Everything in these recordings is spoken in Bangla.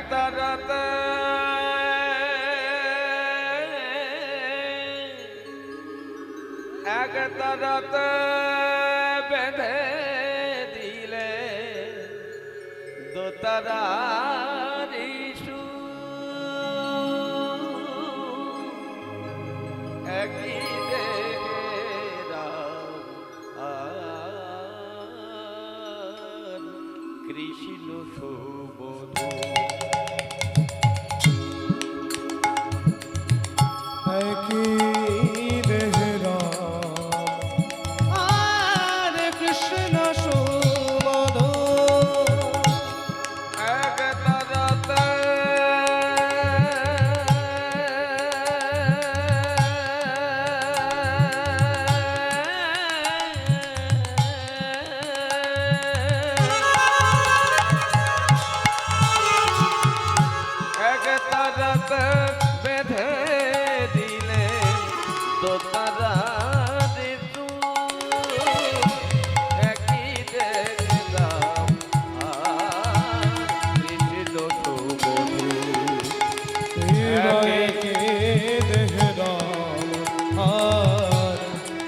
তারাতে এক তারাতে বেঁধে দিলে দোতারারি সুর একই দেহেরা আর কৃষ্ণ সুবোধ একই দেহেরা আর কৃষ্ণ সুবোধ এক তারাতে এক তারাতে বেঁধে দিলে দোতারারি সুর একই দেখলাম আর কৃষ্ণ সুবোধ একই দেহেরা আর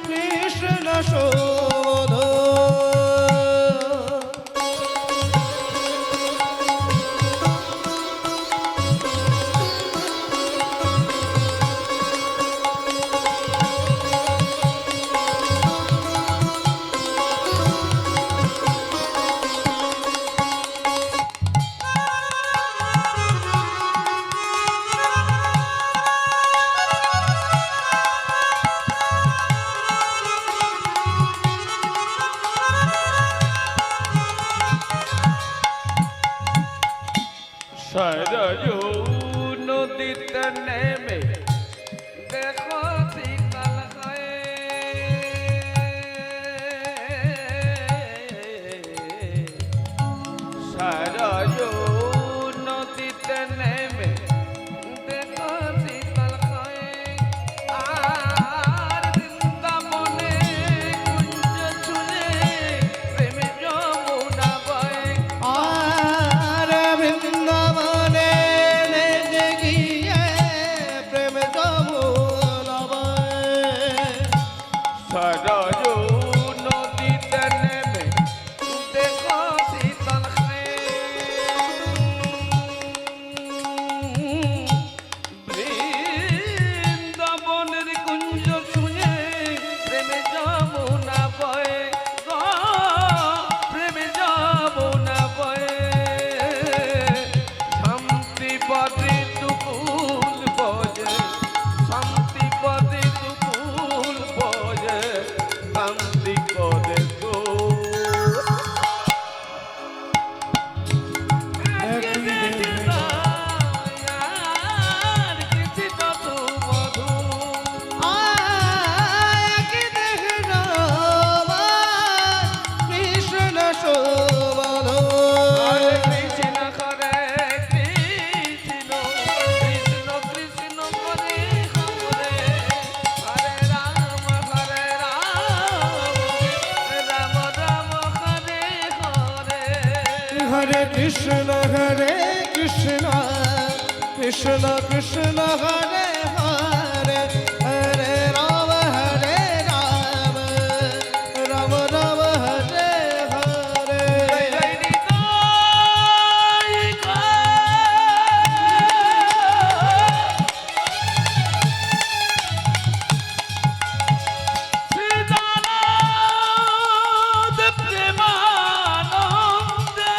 কৃষ্ণ সুবোধ সরয়ু নদীতে নেমে দেখো শীতল হয়ে সরয়ু নদীতে নেমে দেখো শীতল হয়ে আর বৃন্দাবনে কুঞ্জ ছুঁয়ে প্রেমে যমুনা বয়ে আর বৃন্দাবনে লেগে গিয়ে প্রেম যমুনা বয়ে সরয়ু নদীতে নেমে দেখো শীতল হয়ে বৃন্দাবনের কুঞ্জ ছুঁয়ে প্রেমে যমুনা বয়ে গো প্রেমে যমুনা বয়ে শান্তি পদে দুকুল বজে শান্তি পদে দুকুল বজে শান্তি পদে তো একই দেহেরা একই দেহেরা কৃষ্ণ সুবোধ হরে কৃষ্ণ হরে কৃষ্ণ কৃষ্ণ কৃষ্ণ হরে হরে হরে রাম রাম রাম হরে হরে হরে কৃষ্ণ কৃষ্ণ কৃষ্ণ হরে হরে হরে রাম রাম রাম হরে হরে জয় নিতাই শ্রীদানন্দ প্রেমানন্দে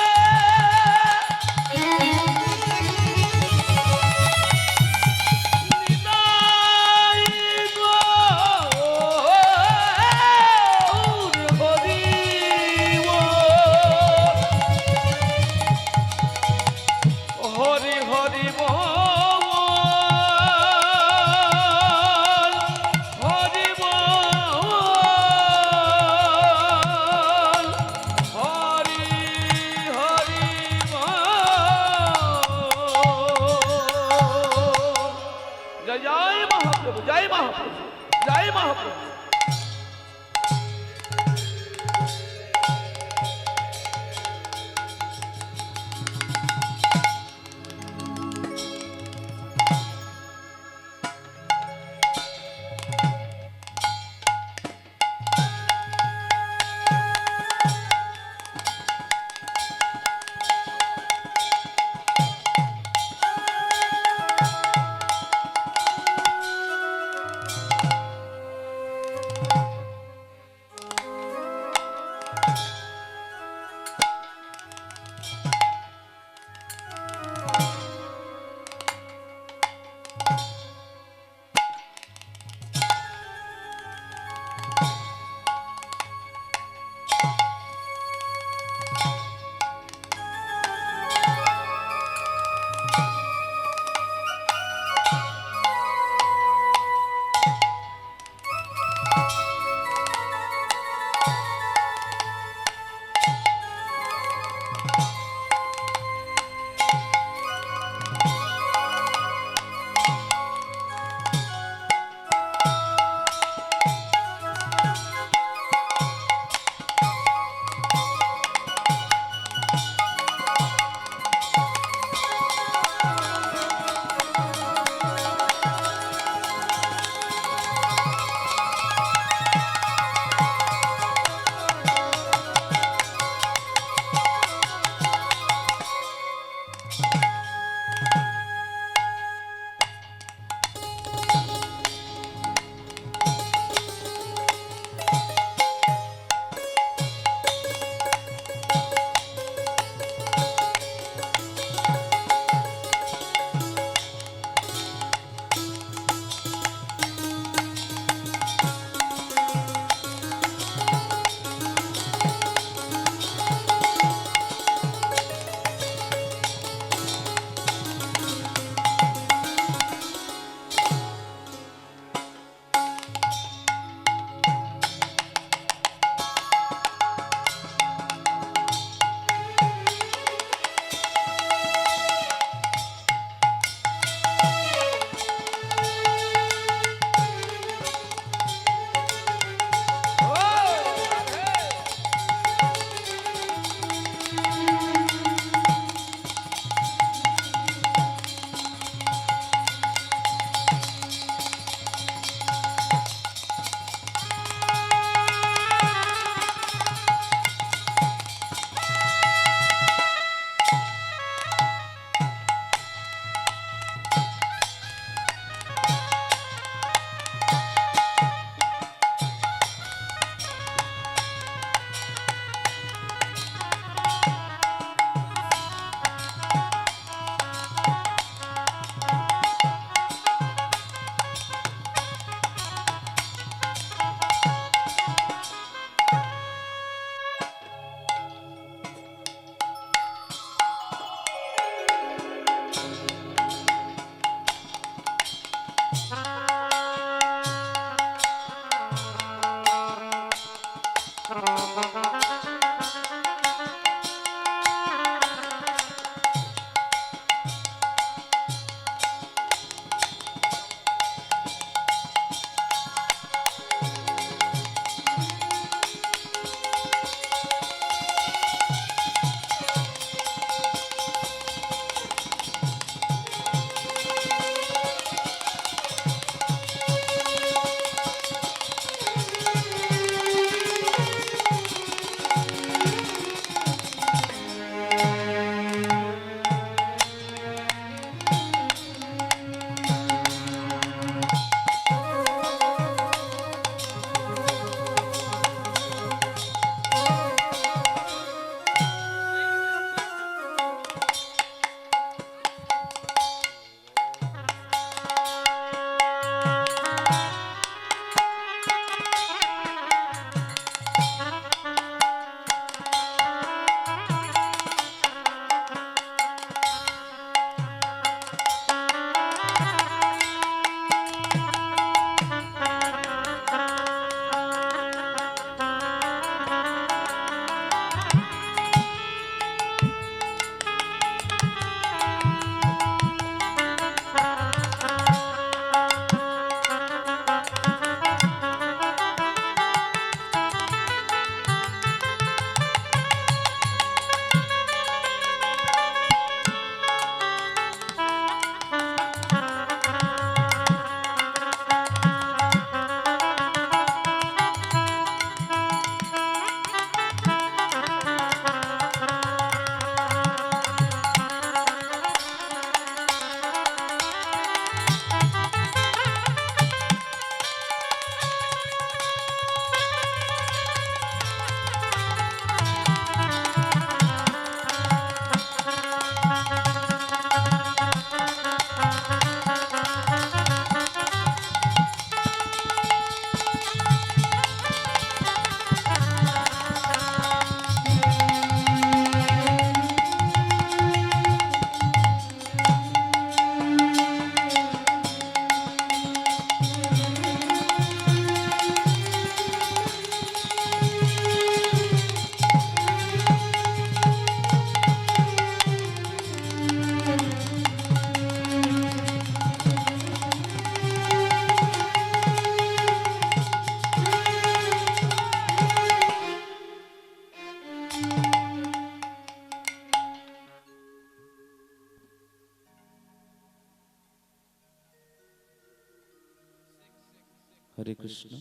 হরে কৃষ্ণ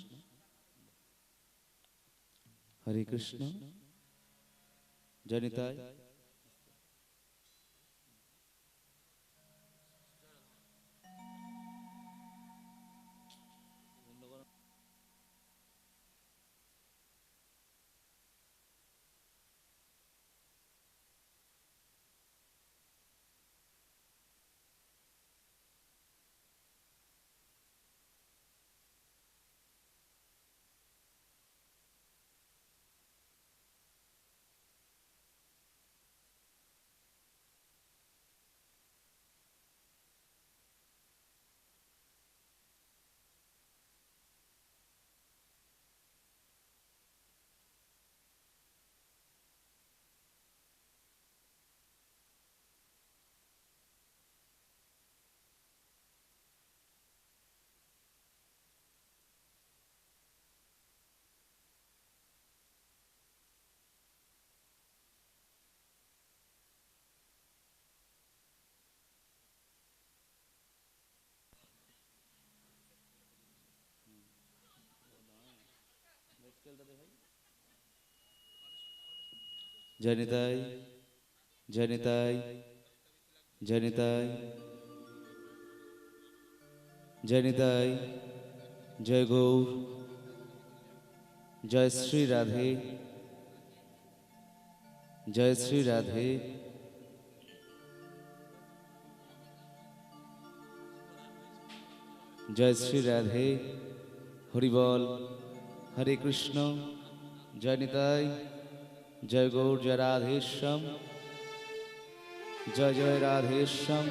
হরে কৃষ্ণ জনিতায় জনিতায় জনিতায় জনিতায় জনিতায় জয় গৌর জয় শ্রী রাধে জয় শ্রী রাধে জয় শ্রী রাধে হরি বল হরে কৃষ্ণ জয় নিতাই জয় গৌর জয় রাধেশ্যাম জয় জয় রাধেশ্যাম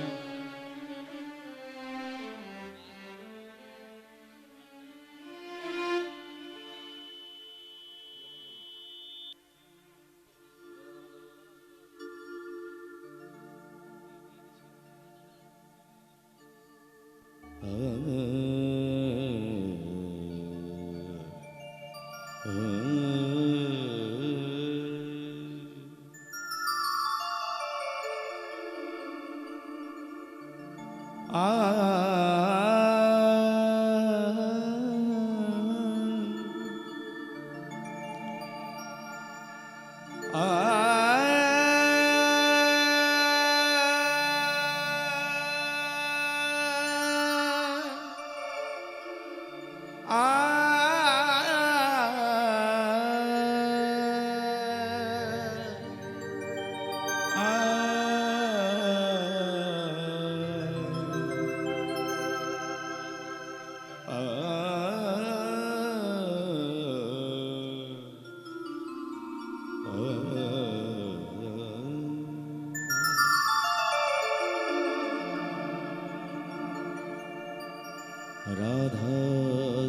রাধা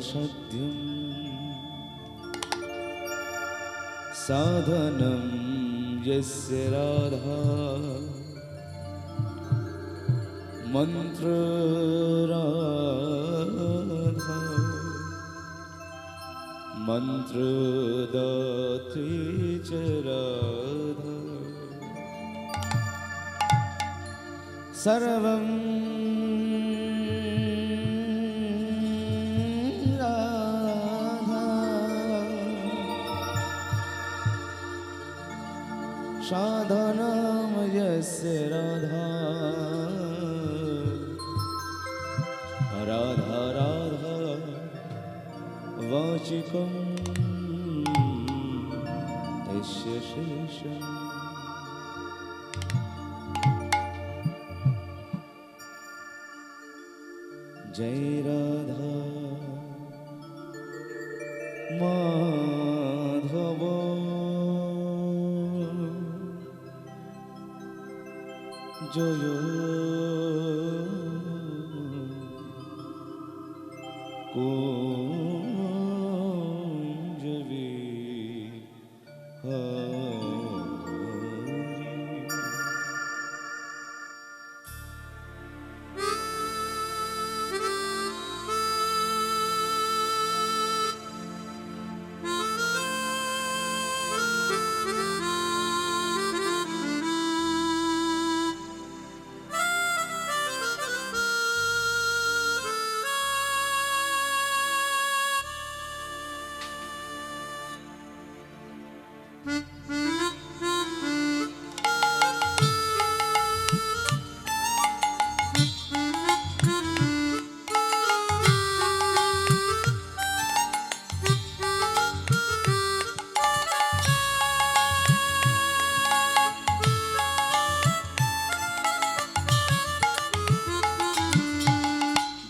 সত্যম সাধনম যস্য রাধা মন্ত্র রাধা মন্ত্র দাত্রী চ রাধা সর্বম साधनम यस्य राधा राधा राधा वाचिकम तस्य शेषम जय राधा माधव জয় কুঞ্জ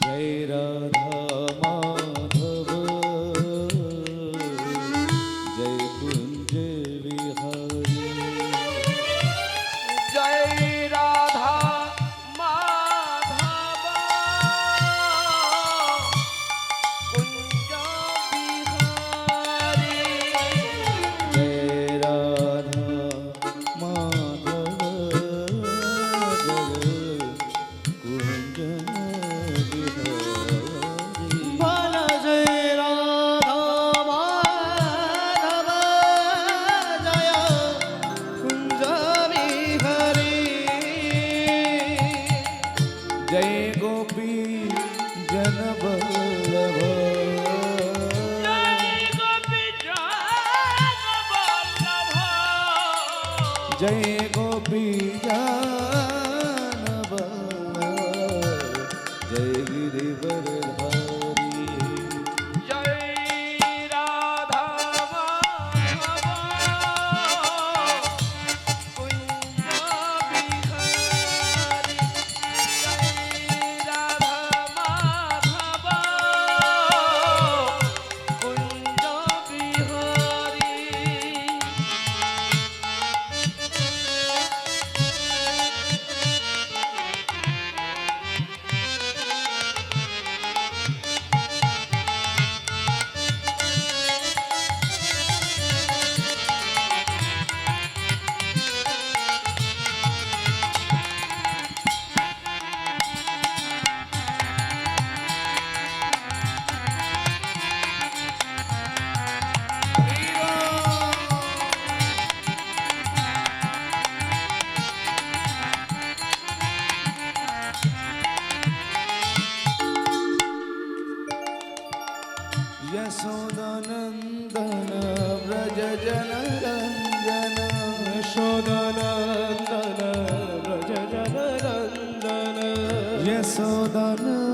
जय राधा माधव जय कुंज विहारी जय राधा माधव कुंज बिहारी जय राधा माधव जय कुंज विहारी बोल जय राधा माधव जय कुंज विहारी जय गोपी जन वल्लभ जय गोपी जन वल्लभ जय गोपी जन वल्लभ जय गिरिवरधारी जय राधा माधव कुंज बिहारी जय राधा माधव कुंज बिहारी यशोदानन्दन व्रज जनरञ्जन यशोदानन्दन व्रज जनरञ्जन यशोदानन्दन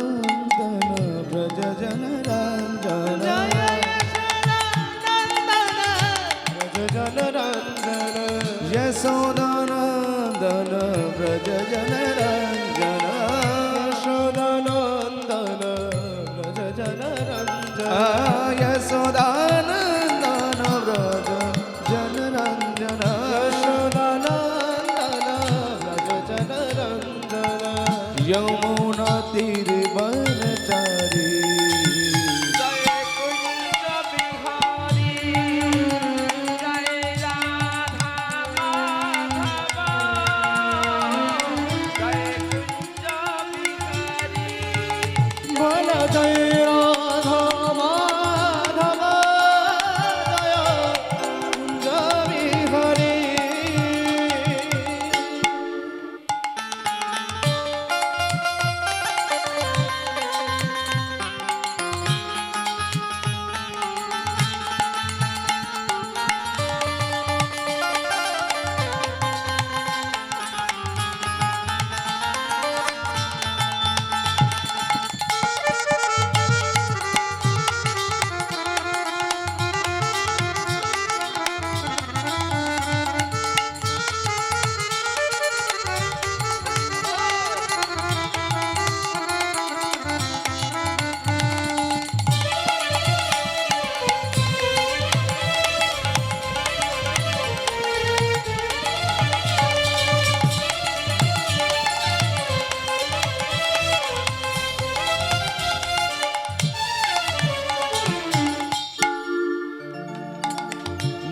व्रज जनरञ्जन व्रज जनरञ्जन यशोदानन्दन व्रज जनरञ्जन यशोदानन्दन व्रज जनरञ्जन यशोदानन्दन व्रज जनरञ्जन यशोदानन्दन व्रज जनरञ्जन यमुना तीरवनचारी जय कुंज बिहारी जय राधा माधव जय कुंज बिहारी बोल जय राधा माधव जय कुंज विहारी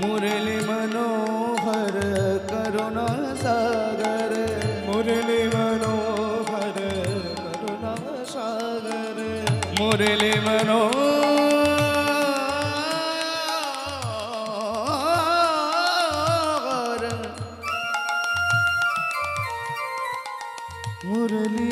मुरली मनोहर करुणा सागर मुरली मनोहर करुणा सागर मुरली मनोहर मुरली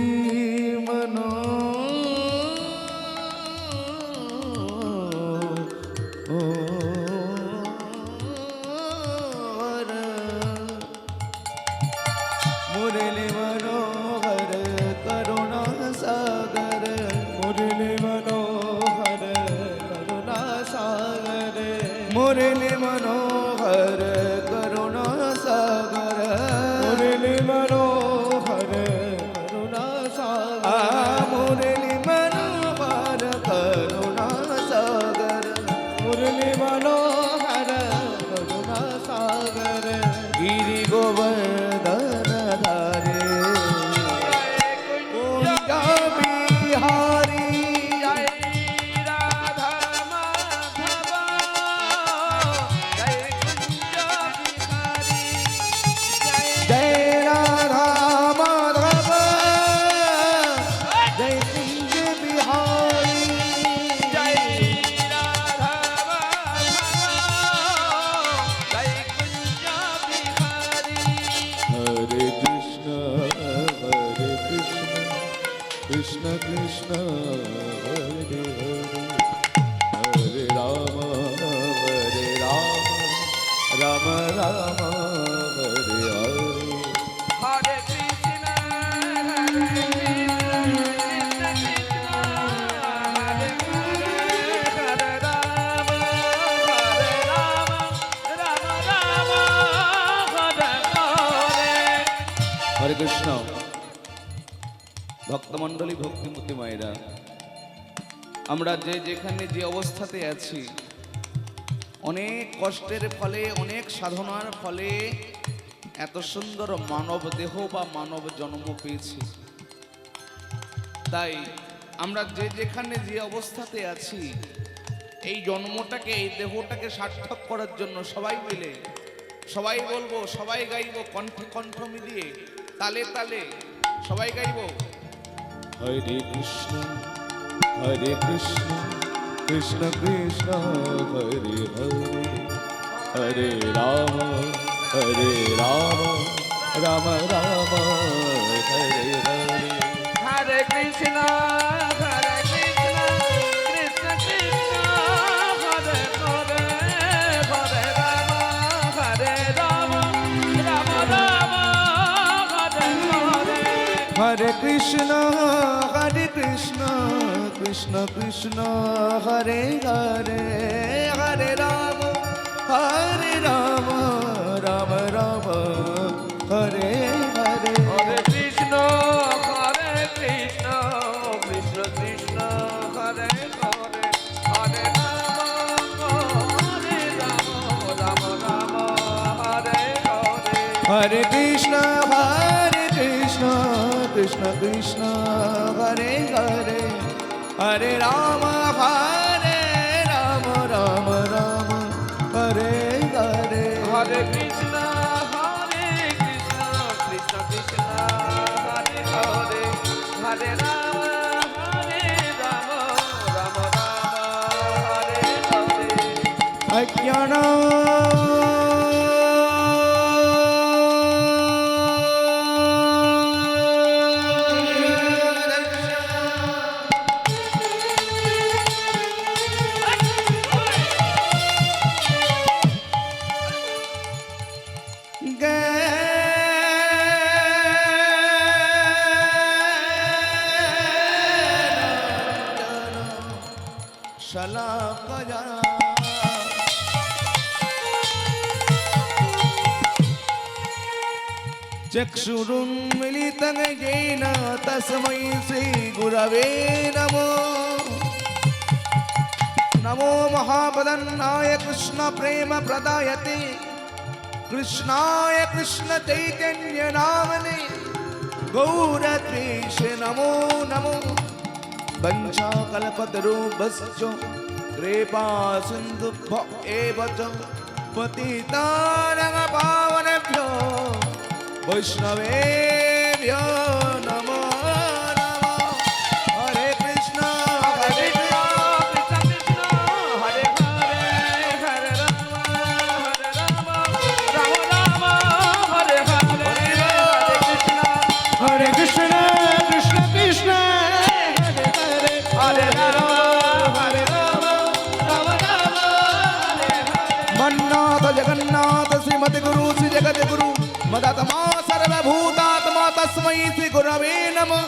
गोवर्धन धारे जय कुंज बिहारी जय राधा माधव जय कुंज बिहारी जय राधा माधव जय कुंज बिहारी जय राधा माधव जय कुंज बिहारी हरे कृष्ण कृष्ण कृष्ण हरे हरे हरे राम राम राम हरे हरे हरे कृष्ण हरे हरे राम राम राम हरे हरे হরে কৃষ্ণ ভক্তমণ্ডলী ভক্তিমতী মায়েরা, আমরা যে যেখানে যে অবস্থাতে আছি, অনেক কষ্টের ফলে অনেক সাধনার ফলে এত সুন্দর মানব দেহ বা মানব জন্ম পেয়েছি। তাই আমরা যে যেখানে যে অবস্থাতে আছি, এই জন্মটাকে এই দেহটাকে সার্থক করার জন্য সবাই মিলে সবাই বলবো, সবাই গাইবো, কণ্ঠে কণ্ঠ মিলিয়ে তালে তালে সবাই গাইবো। हरे कृष्ण कृष्ण कृष्ण हरे हरे हरे राम राम राम हरे हरे हरे कृष्ण कृष्ण कृष्ण हरे हरे हरे राम राम राम हरे हरे हरे कृष्ण कृष्ण कृष्ण हरे हरे हरे राम राम राम हरे हरे हरे कृष्ण कृष्ण कृष्ण हरे हरे हरे राम राम राम हरे हरे हरे कृष्ण कृष्ण कृष्ण हरे हरे हरे राम राम राम हरे हरे हरे कृष्ण कृष्ण कृष्ण हरे हरे हरे राम राम हरे हरे अज्ञान शलाकया चक्षुरुन्मिलितं येन तस्मै श्रीगुरवे नमो नमो महावदन्नाय कृष्ण प्रेम प्रदायते कृष्णाय कृष्ण चैतन्य नामने गौरद्वेष नमो नमो वंशाकल्पतरुभ्यश्च कृपा सिन्धुभ्यो एव च पतितानां पावनेभ्यो वैष्णवेभ्यो नमो नमः हरे कृष्ण हरे कृष्ण हरे हरे हरे राम राम राम हरे हरे हरे कृष्ण कृष्ण कृष्ण हरे हरे हरे राम राम मन्नाथ जगन्नाथ श्रीमति गुरु श्री जगत गुरु मदात्मा सर्वभूतात्मा तस्मै श्री गुरवे नमः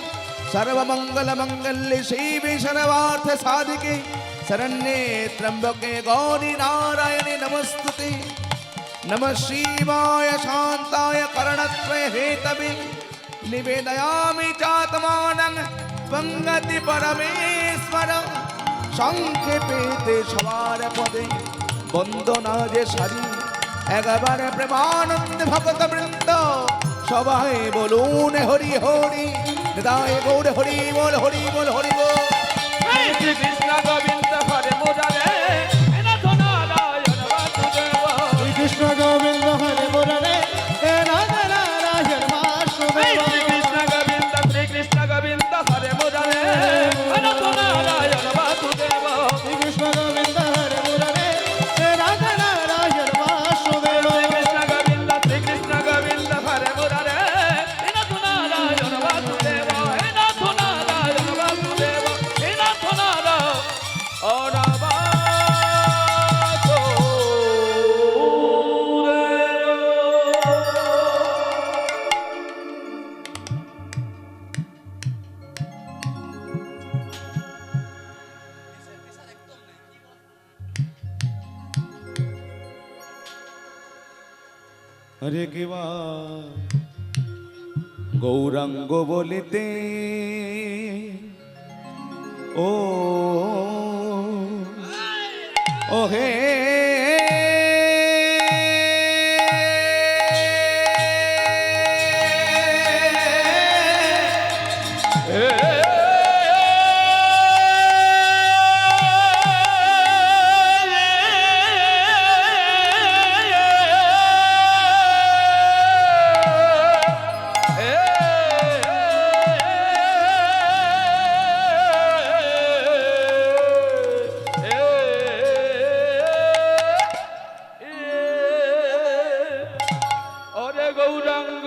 सर्वमंगल मंगल्ये शिवे सर्वार्थ साधिके शरण्ये त्र्यंबके गौरी नारायणे नमस्तुते नमः शिवाय शांताय करणत्रय हेतवे निवेदयामि चात्मानं पंगति परमेश्वर संक्षेपे ते सवार पदे वंदना जे सारी একবারে প্রেমানন্দে ভক্ত বৃন্দ সবাই বলুন হরি হরি হৃদয় গৌর হরি বল হরি বল হরি বল। শ্রী কৃষ্ণ গোবিন্দ হরে মুরারে হে নাথ নারায়ণ বাসুদেব। কৃষ্ণ গোবিন্দ হরে মুরারে হে রাধা নারায়ণ বাসুদেব। শ্রী কৃষ্ণ গোবিন্দ হরে মুরারে হে নাথ নারায়ণ বাসুদেব। কৃষ্ণ গোবিন্দ হরে মুরারে হে রাধা নারায়ণ বাসুদেব। শ্রী কৃষ্ণ গোবিন্দ হরে মুরারে হে নাথ নারায়ণ বাসুদেব। হে নাথ নারায়ণ বাসুদেব। হে নাথ নারায়ণ হরে কেবা গৌরাঙ্গ বলিতে ও ও হে গৌরাঙ্গ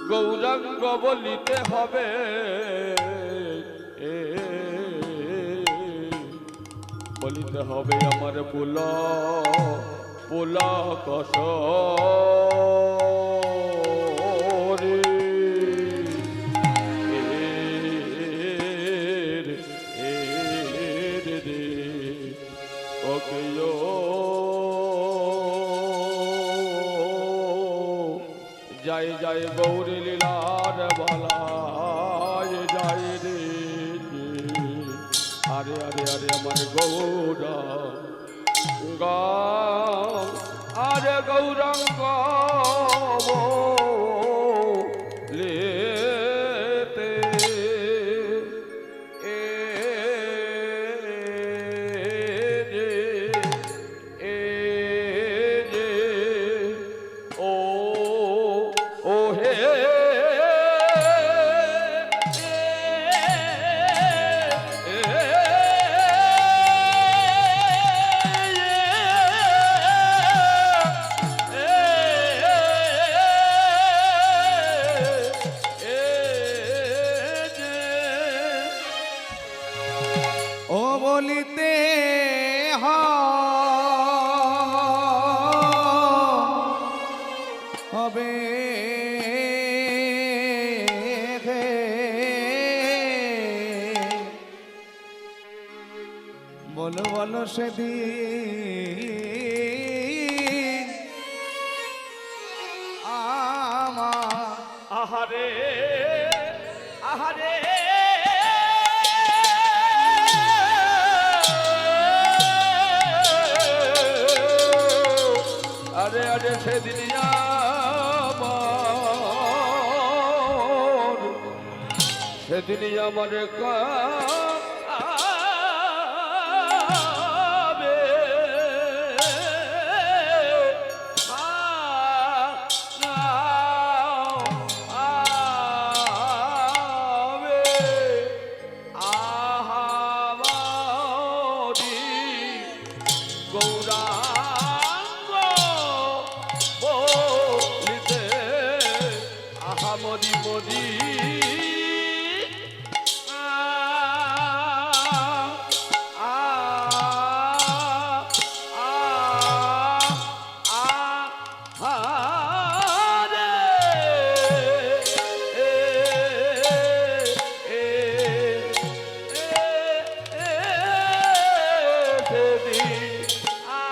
গৌরাঙ্গ বলিতে হবে বলিতে হবে আমার পোলা পোলা কষ রে ওকে জয় জয় গৌরী লীলার বলায় জয় রে আরে আরে আরে আমার গৌরা আরে গৌরাঙ্গ লেতে এ যে ও ও হে ও বলিতে হবে বলো বলো সেদিন আমার আহারে আহারে আরে আরে সেদিন আমার সেদিন আমার মদি মদি সেদিন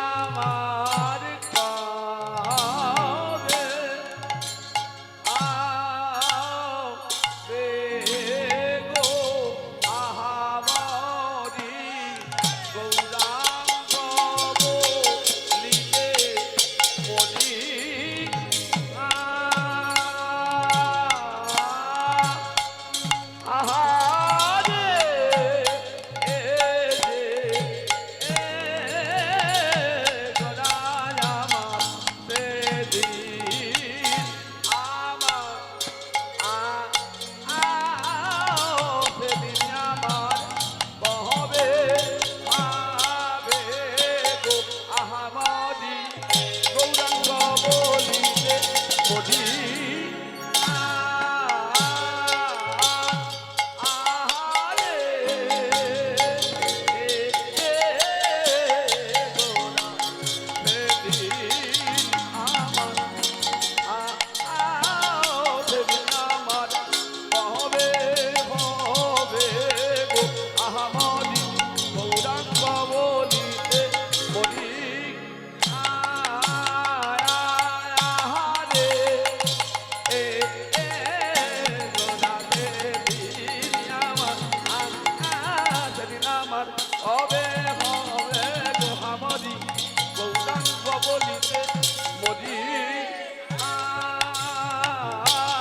আমার কবে আবে গো আহামরি গৌরাঙ্গ বলিতে মনি আহারে এ যে গড়ায় আমার সেদিন আমার সেদিন আমার কবে আবে গো আহামরি গৌরাঙ্গ বলিতে মনি হবে হবে গো হামরি গৌরাঙ্গ বলিতে মরি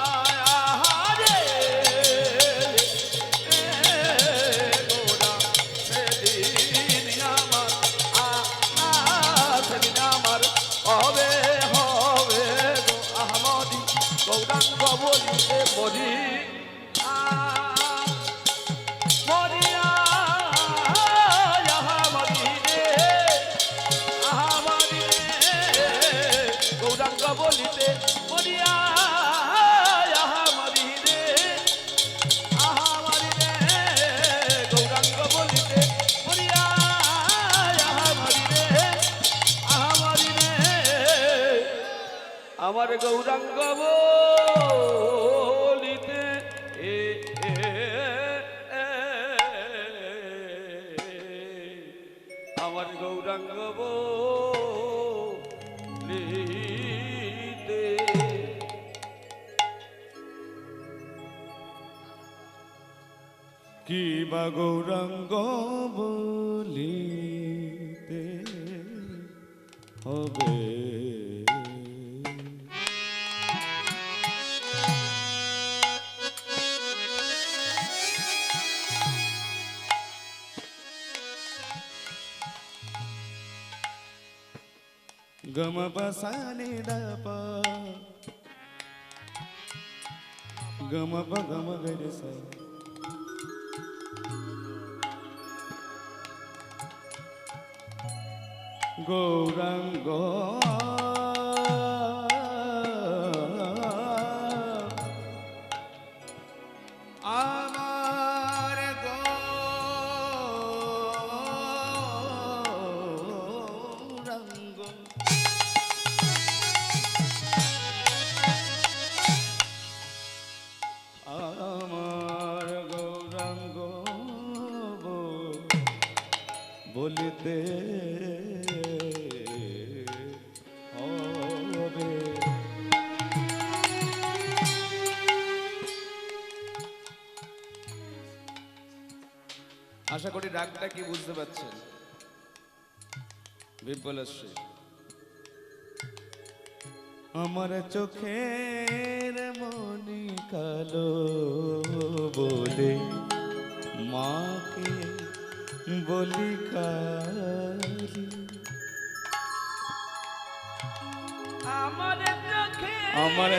আহারে গোরা সেদিন আমার সেদিন আমার হবে হবে গো আহমদি গৌরাঙ্গ বলিতে মরি মরিয়া গৌরাঙ্গ বলিতে মরিয়া আহামরি রে আহামরি রে গৌরাঙ্গ বলিতে মরিয়া আহামরি রে আহামরি রে আমার গৌরাঙ্গ বলিতে আমার গৌরাঙ্গ বলিতে কি বা গৌরাঙ্গ বলিতে হবে গম পসানি দপ গম গম গরে সা গৌরাঙ্গ আমার গৌরাঙ্গ আমার গৌরাঙ্গ বলিতে হবে আশা করি রাগটা কি বুঝতে পারছেন বিপ্লশ্রী আমার চোখের মনি কালো বলে মাকে বলি কালি আমার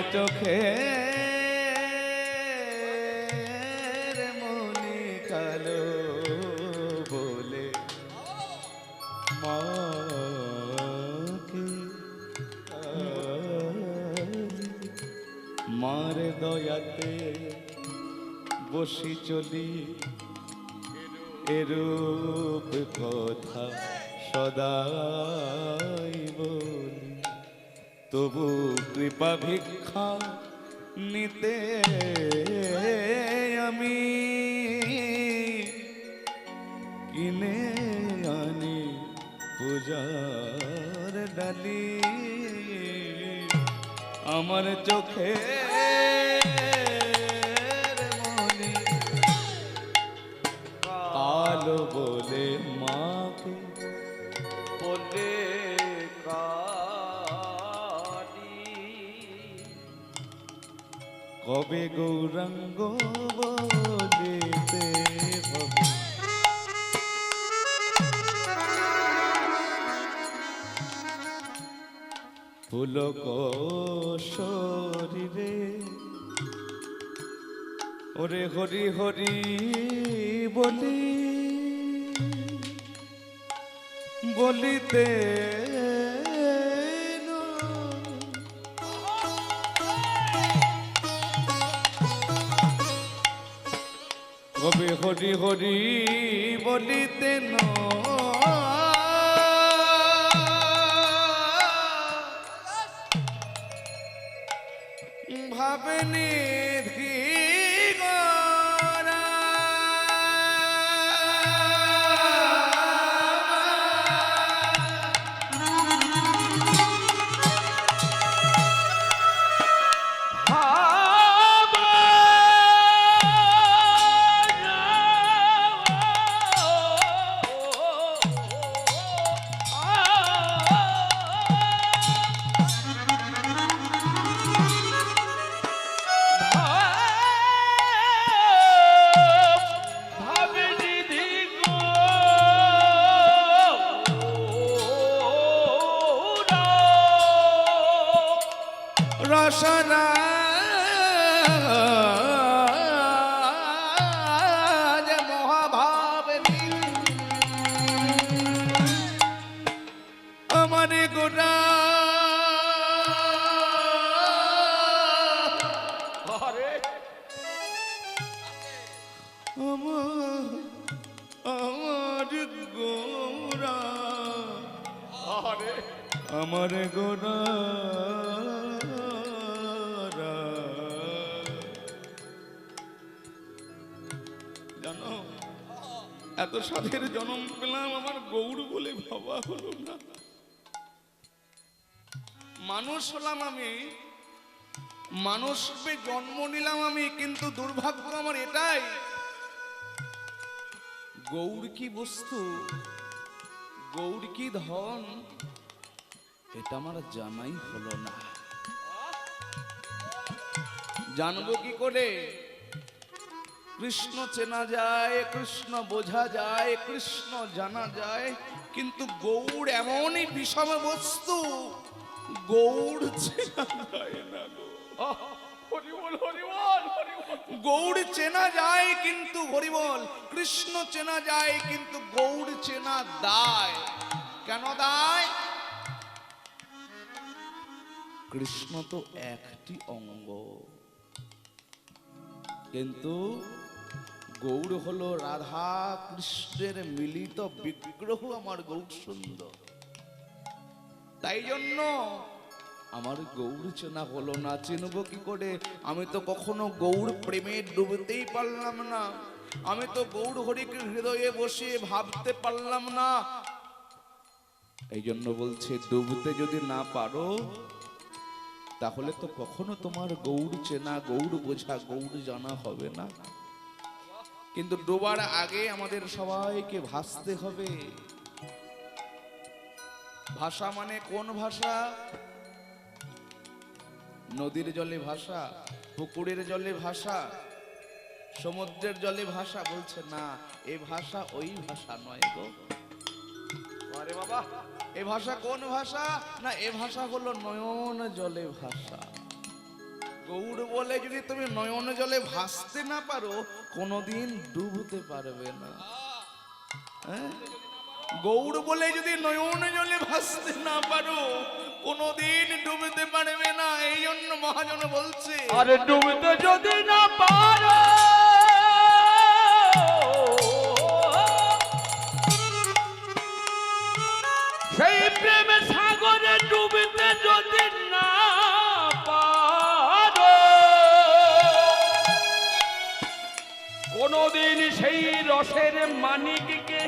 চোখের মনি কালো বলে মাকে মার দয়াতে বসি চলি এরূপ কথা সদাই বলি তবু কৃপা ভিক্ষা নিতে আমি কিনে আনি পূজার ডালি আমার চোখে মনি কালো বলে মাকে বলে কালি কবে গৌরাঙ্গ বলিতে হবে পুলক শরীরে ওরে হরি হরি বলি বলিতে কবে হরি হরি বলিতে ভাবনি রসনা মহাভাবনী আমার গোটা আমার গোরা আমার গোরা জানো এত সাধের জন্ম পেলাম আমার গৌর বলে ভাবা হলো না মানুষ হলাম আমি মানুষ রূপে জন্ম নিলাম আমি কিন্তু দুর্ভাগ্য আমার এটাই গৌর কি বস্তু গৌর কি ধন এটা আমার জানাই হলো না জানবো কি করে কৃষ্ণ চেনা যায় কৃষ্ণ বোঝা যায় কৃষ্ণ জানা যায় কিন্তু গৌর এমনই বিষম বস্তু গৌর চেনা যায় না গৌর চেনা যায় কিন্তু হরিবল কৃষ্ণ চেনা যায় কিন্তু গৌর চেনা দায় কেন দায় কৃষ্ণ তো একটি অঙ্গ কিন্তু গৌর হলো রাধা কৃষ্ণের মিলিত বিগ্রহ আমার গৌর সুন্দর তাই জন্য আমার গৌর চেনা হলো না চিনব কি করে আমি তো কখনো গৌর প্রেমে ডুবতেই পারলাম না আমি তো গৌর হরিকে হৃদয়ে বসে ভাবতে পারলাম না এই জন্য বলছে ডুবতে যদি না পারো তাহলে তো কখনো তোমার গৌর চেনা গৌর বোঝা গৌর জানা হবে না কিন্তু ডোবার আগে আমাদের সবাইকে ভাসতে হবে ভাষা মানে কোন ভাষা নদীর জলে ভাষা পুকুরের জলে ভাষা সমুদ্রের জলে ভাষা বলছে না এই ভাষা ওই ভাষা নয় গো আরে বাবা এ ভাষা কোন ভাষা না এ ভাষা হলো নয়ন জলে ভাষা গৌর বলে যদি তুমি নয়ন জলে ভাসতে না পারো কোনোদিন ডুবতে পারবে না গৌর বলে যদি নয়ন জলে ভাসতে না পারো কোনোদিন ডুবতে পারবে না এই জন্য মহাজন বলছে আরে ডুবতে যদি না পারো সেই প্রেমের সাগরে ডুবতে যদি না পারো কোনদিন সেই রসের মানিককে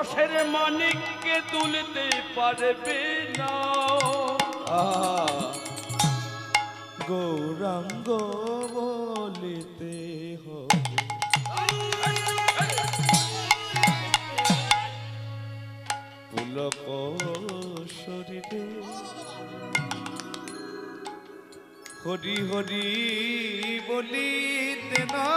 রসের মানিককে তুলতে পারবে না। গৌরাঙ্গ বলিতে হবে পুলক শরীরে হরি হরি বলিতে না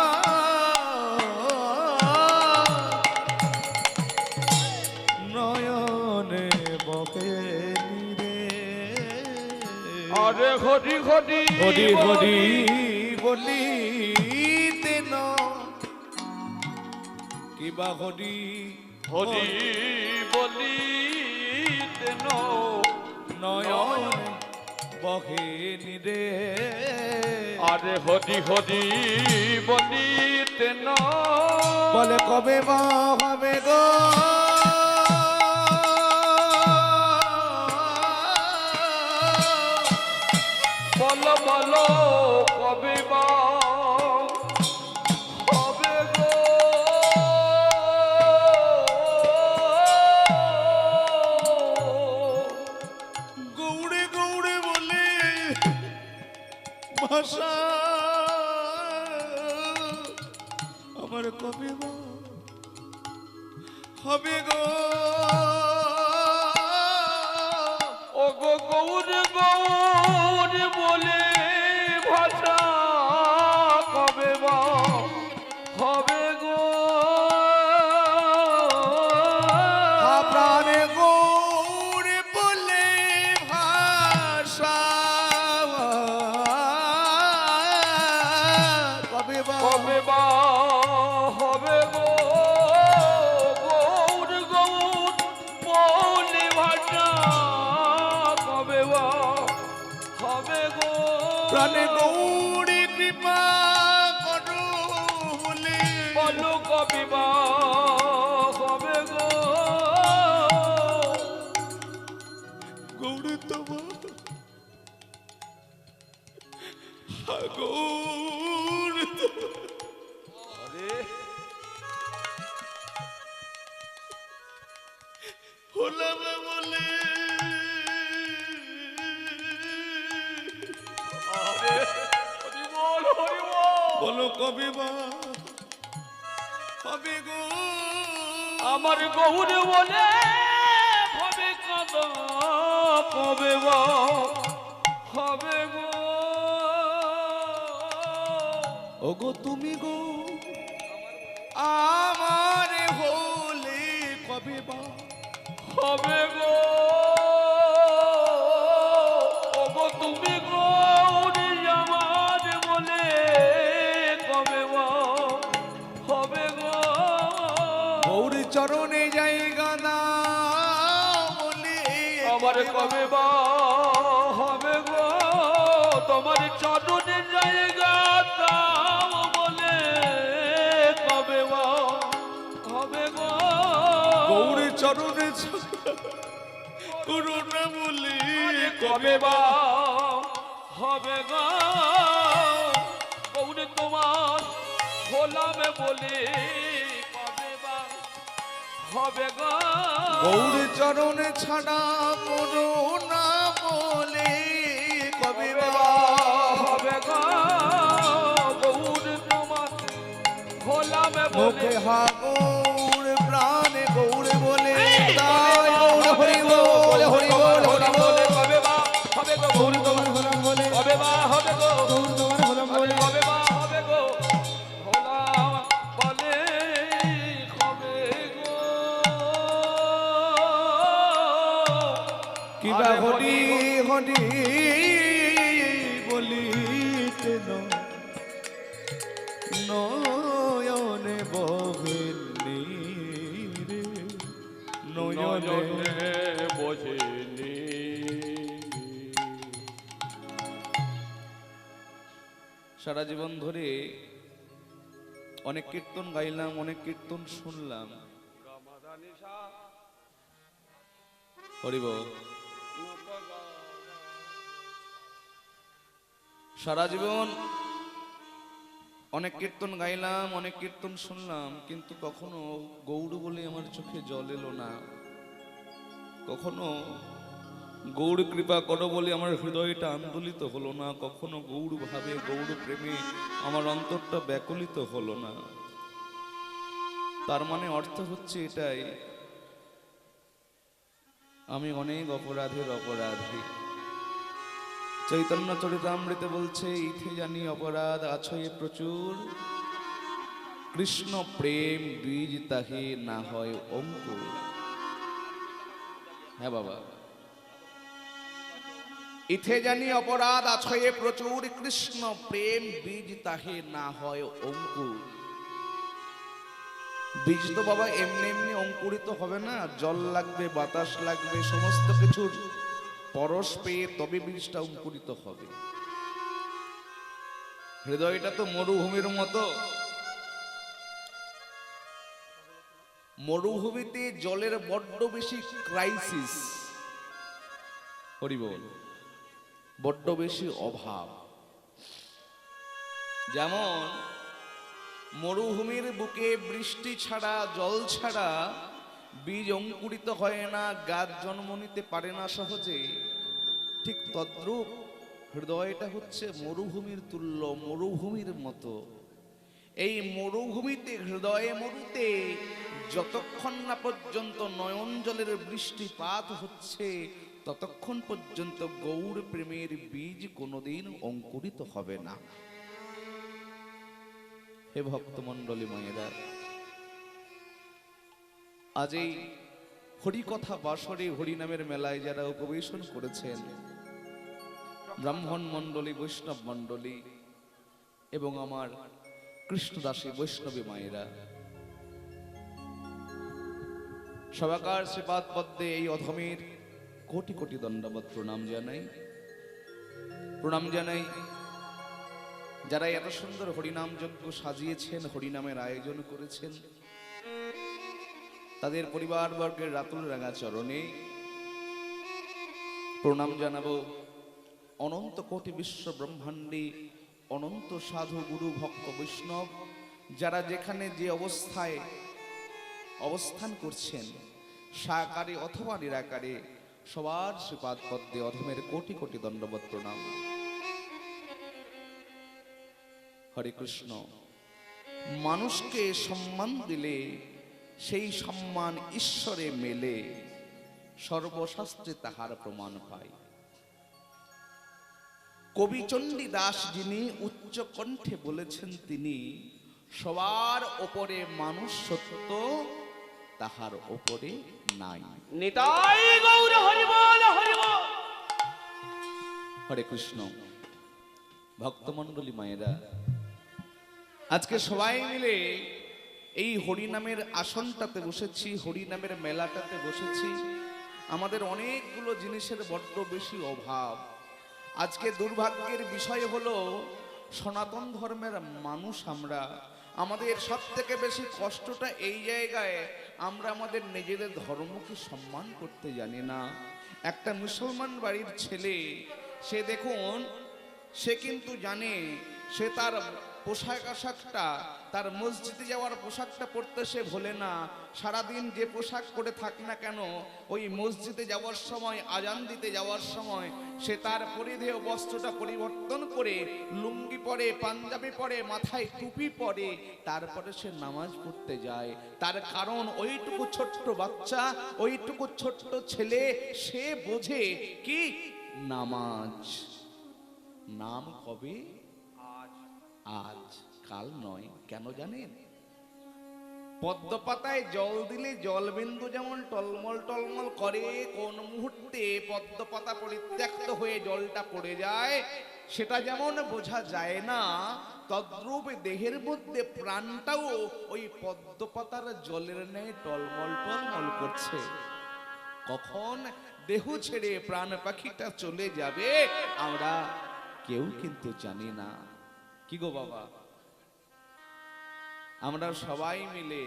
নয়নে বকে নিরে আরে হরি হরি হরি হরি বলিতে না কিবা হরি হরি বলিতে নয়ন বহে নিরে আরে হরি হরি বলিতে বলে কবে বা হবে গো বলো বলো কবে বা হবে গো। গৌড়ে গৌড়ে বলে ভাষা আমার কবে বা হবে গো ও গো গৌর গৌর বলে ভাষা কবে বা হবে গো। প্রাণে গৌড়ে বলে ভাষা কবে বা কবে বা হবে গো। গৌর গৌর বলে ভাষা কবে বা হবে গো। প্রাণে গৌড়ে কৃপা করো বলে বলো কবে বা হবে গো। গৌড়ে তোমার গৌড় হলাম বলে হরি বল হরি বল। বলো কবে বা হবে গো আমার গৌর বলে হবে কত কবে গো হবে গো। ওগো তুমি গো আমার হলে কবে বা হবে গো। ওগো তুমি গৌরী আমার বলে কবে গো হবে গো। গৌর চরণে জায়গা না বলে আমার কবে বা হবে গো। তোমার চরণে জায়গা দাও বলে কবে বা হবে গো। গৌর চরণে করুণা বলে কবে বা হবে গো। গৌর তোমার ভোলামে বলে কবে বা হবে গো। গৌর চরণে ছাড়া করুণা বলে কবে বা হবে গো। গৌর তোমার ভোলামে বলে মুখে হা গৌর প্রাণে গৌর বলে তাই গৌর হরি বল হরি বল হরি বল কবে বা হবে গো। গৌর তোমার হলাম বলে কবে বা হবে গো। গৌর তোমার হলাম বলে কবে বা হবে গো। ভোলা বলে কবে গো। কিবা হরি হরি বলিতে নয়নে বহে নীরে নয়নে বোঝেনি। সারা জীবন ধরে অনেক কীর্তন গাইলাম, অনেক কীর্তন শুনলাম। হরিব সারা জীবন অনেক কীর্তন গাইলাম, অনেক কীর্তন শুনলাম, কিন্তু কখনো গৌড় বলে আমার চোখে জল এলো না। কখনো গৌড় কৃপা করো বলে আমার হৃদয়টা আন্দোলিত হলো না। কখনো গৌড় ভাবে, গৌড় প্রেমে আমার অন্তরটা ব্যাকুলিত হলো না। তার মানে অর্থ হচ্ছে এটাই, আমি অনেক অপরাধের অপরাধী। চৈতন্য চরিতামৃতে বলছে, ইথে জানি অপরাধ আছয়ে প্রচুর, কৃষ্ণ প্রেম বীজ তাহে না হয় অঙ্কুর। হ্যাঁ বাবা, ইথে জানি অপরাধ আছয়ে প্রচুর, কৃষ্ণ প্রেম বীজ তাহে না হয় অঙ্কুর। বীজ তো বাবা এমনি এমনি অঙ্কুরিত হবে না, জল লাগবে, বাতাস লাগবে, সমস্ত কিছুর পরশ পেয়ে তবে বীজটা অঙ্কুরিত হবে। হৃদয়টা তো মরুভূমির মতো, মরুভূমিতে জলের বড্ড বেশি ক্রাইসিস, হরিবল, বড্ড বেশি অভাব। যেমন মরুভূমির বুকে বৃষ্টি ছাড়া, জল ছাড়া বীজ অঙ্কুরিত হয় না, গাছ জন্ম নিতে পারে না সহজে, ঠিক তদ্রূপ হৃদয়টা হচ্ছে মরুভূমির তুল্য, মরুভূমির মতো। এই মরুভূমিতে, হৃদয়ে মরুতে যতক্ষণ না পর্যন্ত নয়ন জলের বৃষ্টিপাত হচ্ছে, ততক্ষণ পর্যন্ত গৌর প্রেমের বীজ কোনোদিন অঙ্কুরিত হবে না। হে ভক্তমণ্ডলী মায়েরা, আজ এই হরিকথা বাসরে, হরিনামের মেলায় যারা উপবেশন করেছেন, ব্রাহ্মণ মণ্ডলী, বৈষ্ণব মণ্ডলী এবং আমার কৃষ্ণদাসী বৈষ্ণবী মায়েরা, সবাকার শ্রীপাদ পদ্মে এই অধমের কোটি কোটি দণ্ডবত প্রণাম জানাই। প্রণাম জানাই যারা এত সুন্দর হরিনাম যজ্ঞ সাজিয়েছেন, হরিনামের আয়োজন করেছেন, তাদের পরিবারবর্গের রাতুল রাঙা চরণে প্রণাম জানাবো। অনন্ত কোটি বিশ্ব ব্রহ্মাণ্ডে অনন্ত সাধু গুরু ভক্ত বৈষ্ণব যারা যেখানে যে অবস্থায় অবস্থান করছেন, সাকারে অথবা নিরাকারে, সবার শ্রীপাদ পদ্মে অধমের কোটি কোটি দণ্ডবত প্রণাম। হরে কৃষ্ণ। মানুষকে সম্মান দিলে সেই সম্মান ঈশ্বরে মেলে, সর্বশাস্ত্রে তাহার প্রমাণ পায়। কবি চণ্ডী দাস যিনি উচ্চ কণ্ঠে বলেছেন, তিনি সবার ওপরে মানুষ সত্য, তাহার ওপরে নাই। নিতাই গৌর হরি বল, হরি বল। হরে কৃষ্ণ। ভক্তমণ্ডলী মায়েরা, আজকে সবাই মিলে এই হরিনামের আসনটাতে বসেছি, হরিনামের মেলাটাতে বসেছি। আমাদের অনেকগুলো জিনিসের বড্ড বেশি অভাব। আজকে দুর্ভাগ্যের বিষয় হলো, সনাতন ধর্মের মানুষ আমরা, আমাদের সব থেকে বেশি কষ্টটা এই জায়গায়, আমরা আমাদের নিজেদের ধর্মকে সম্মান করতে জানি না। একটা মুসলমান বাড়ির ছেলে, সে দেখুন, সে কিন্তু জানে, সে তার পোশাক আশাকটা, তার মসজিদে যাওয়ার পোশাকটা পরতে সে ভোলে না। সারাদিন যে পোশাক পরে থাক না কেন, ওই মসজিদে যাওয়ার সময়, আজান দিতে যাওয়ার সময় সে তার পরিধেয় বস্ত্রটা পরিবর্তন করে লুঙ্গি পরে, পাঞ্জাবি পরে, মাথায় টুপি পরে, তারপরে সে নামাজ পড়তে যায়। তার কারণ ওইটুকু ছোট্ট বাচ্চা, ওইটুকু ছোট্ট ছেলে, সে বোঝে কি নামাজ নাম কবে, আজ, কাল নয়। কেন জানেন? পদ্ম পাতায় জল দিলে জলবিন্দু যেমন টলমল টলমল করে, কোন মুহূর্তে পদ্ম পাতা পরিত্যক্ত হয়ে জলটা পড়ে যায় সেটা যেমন বোঝা যায় না, তদ্রূপ দেহের মধ্যে প্রাণটাও ওই পদ্ম পাতার জলের ন্যায় টলমল টলমল করছে। কখন দেহ ছেড়ে প্রাণ পাখিটা চলে যাবে আমরা কেউ কিন্তু জানি না। কি গো বাবা, আমরা সবাই মিলে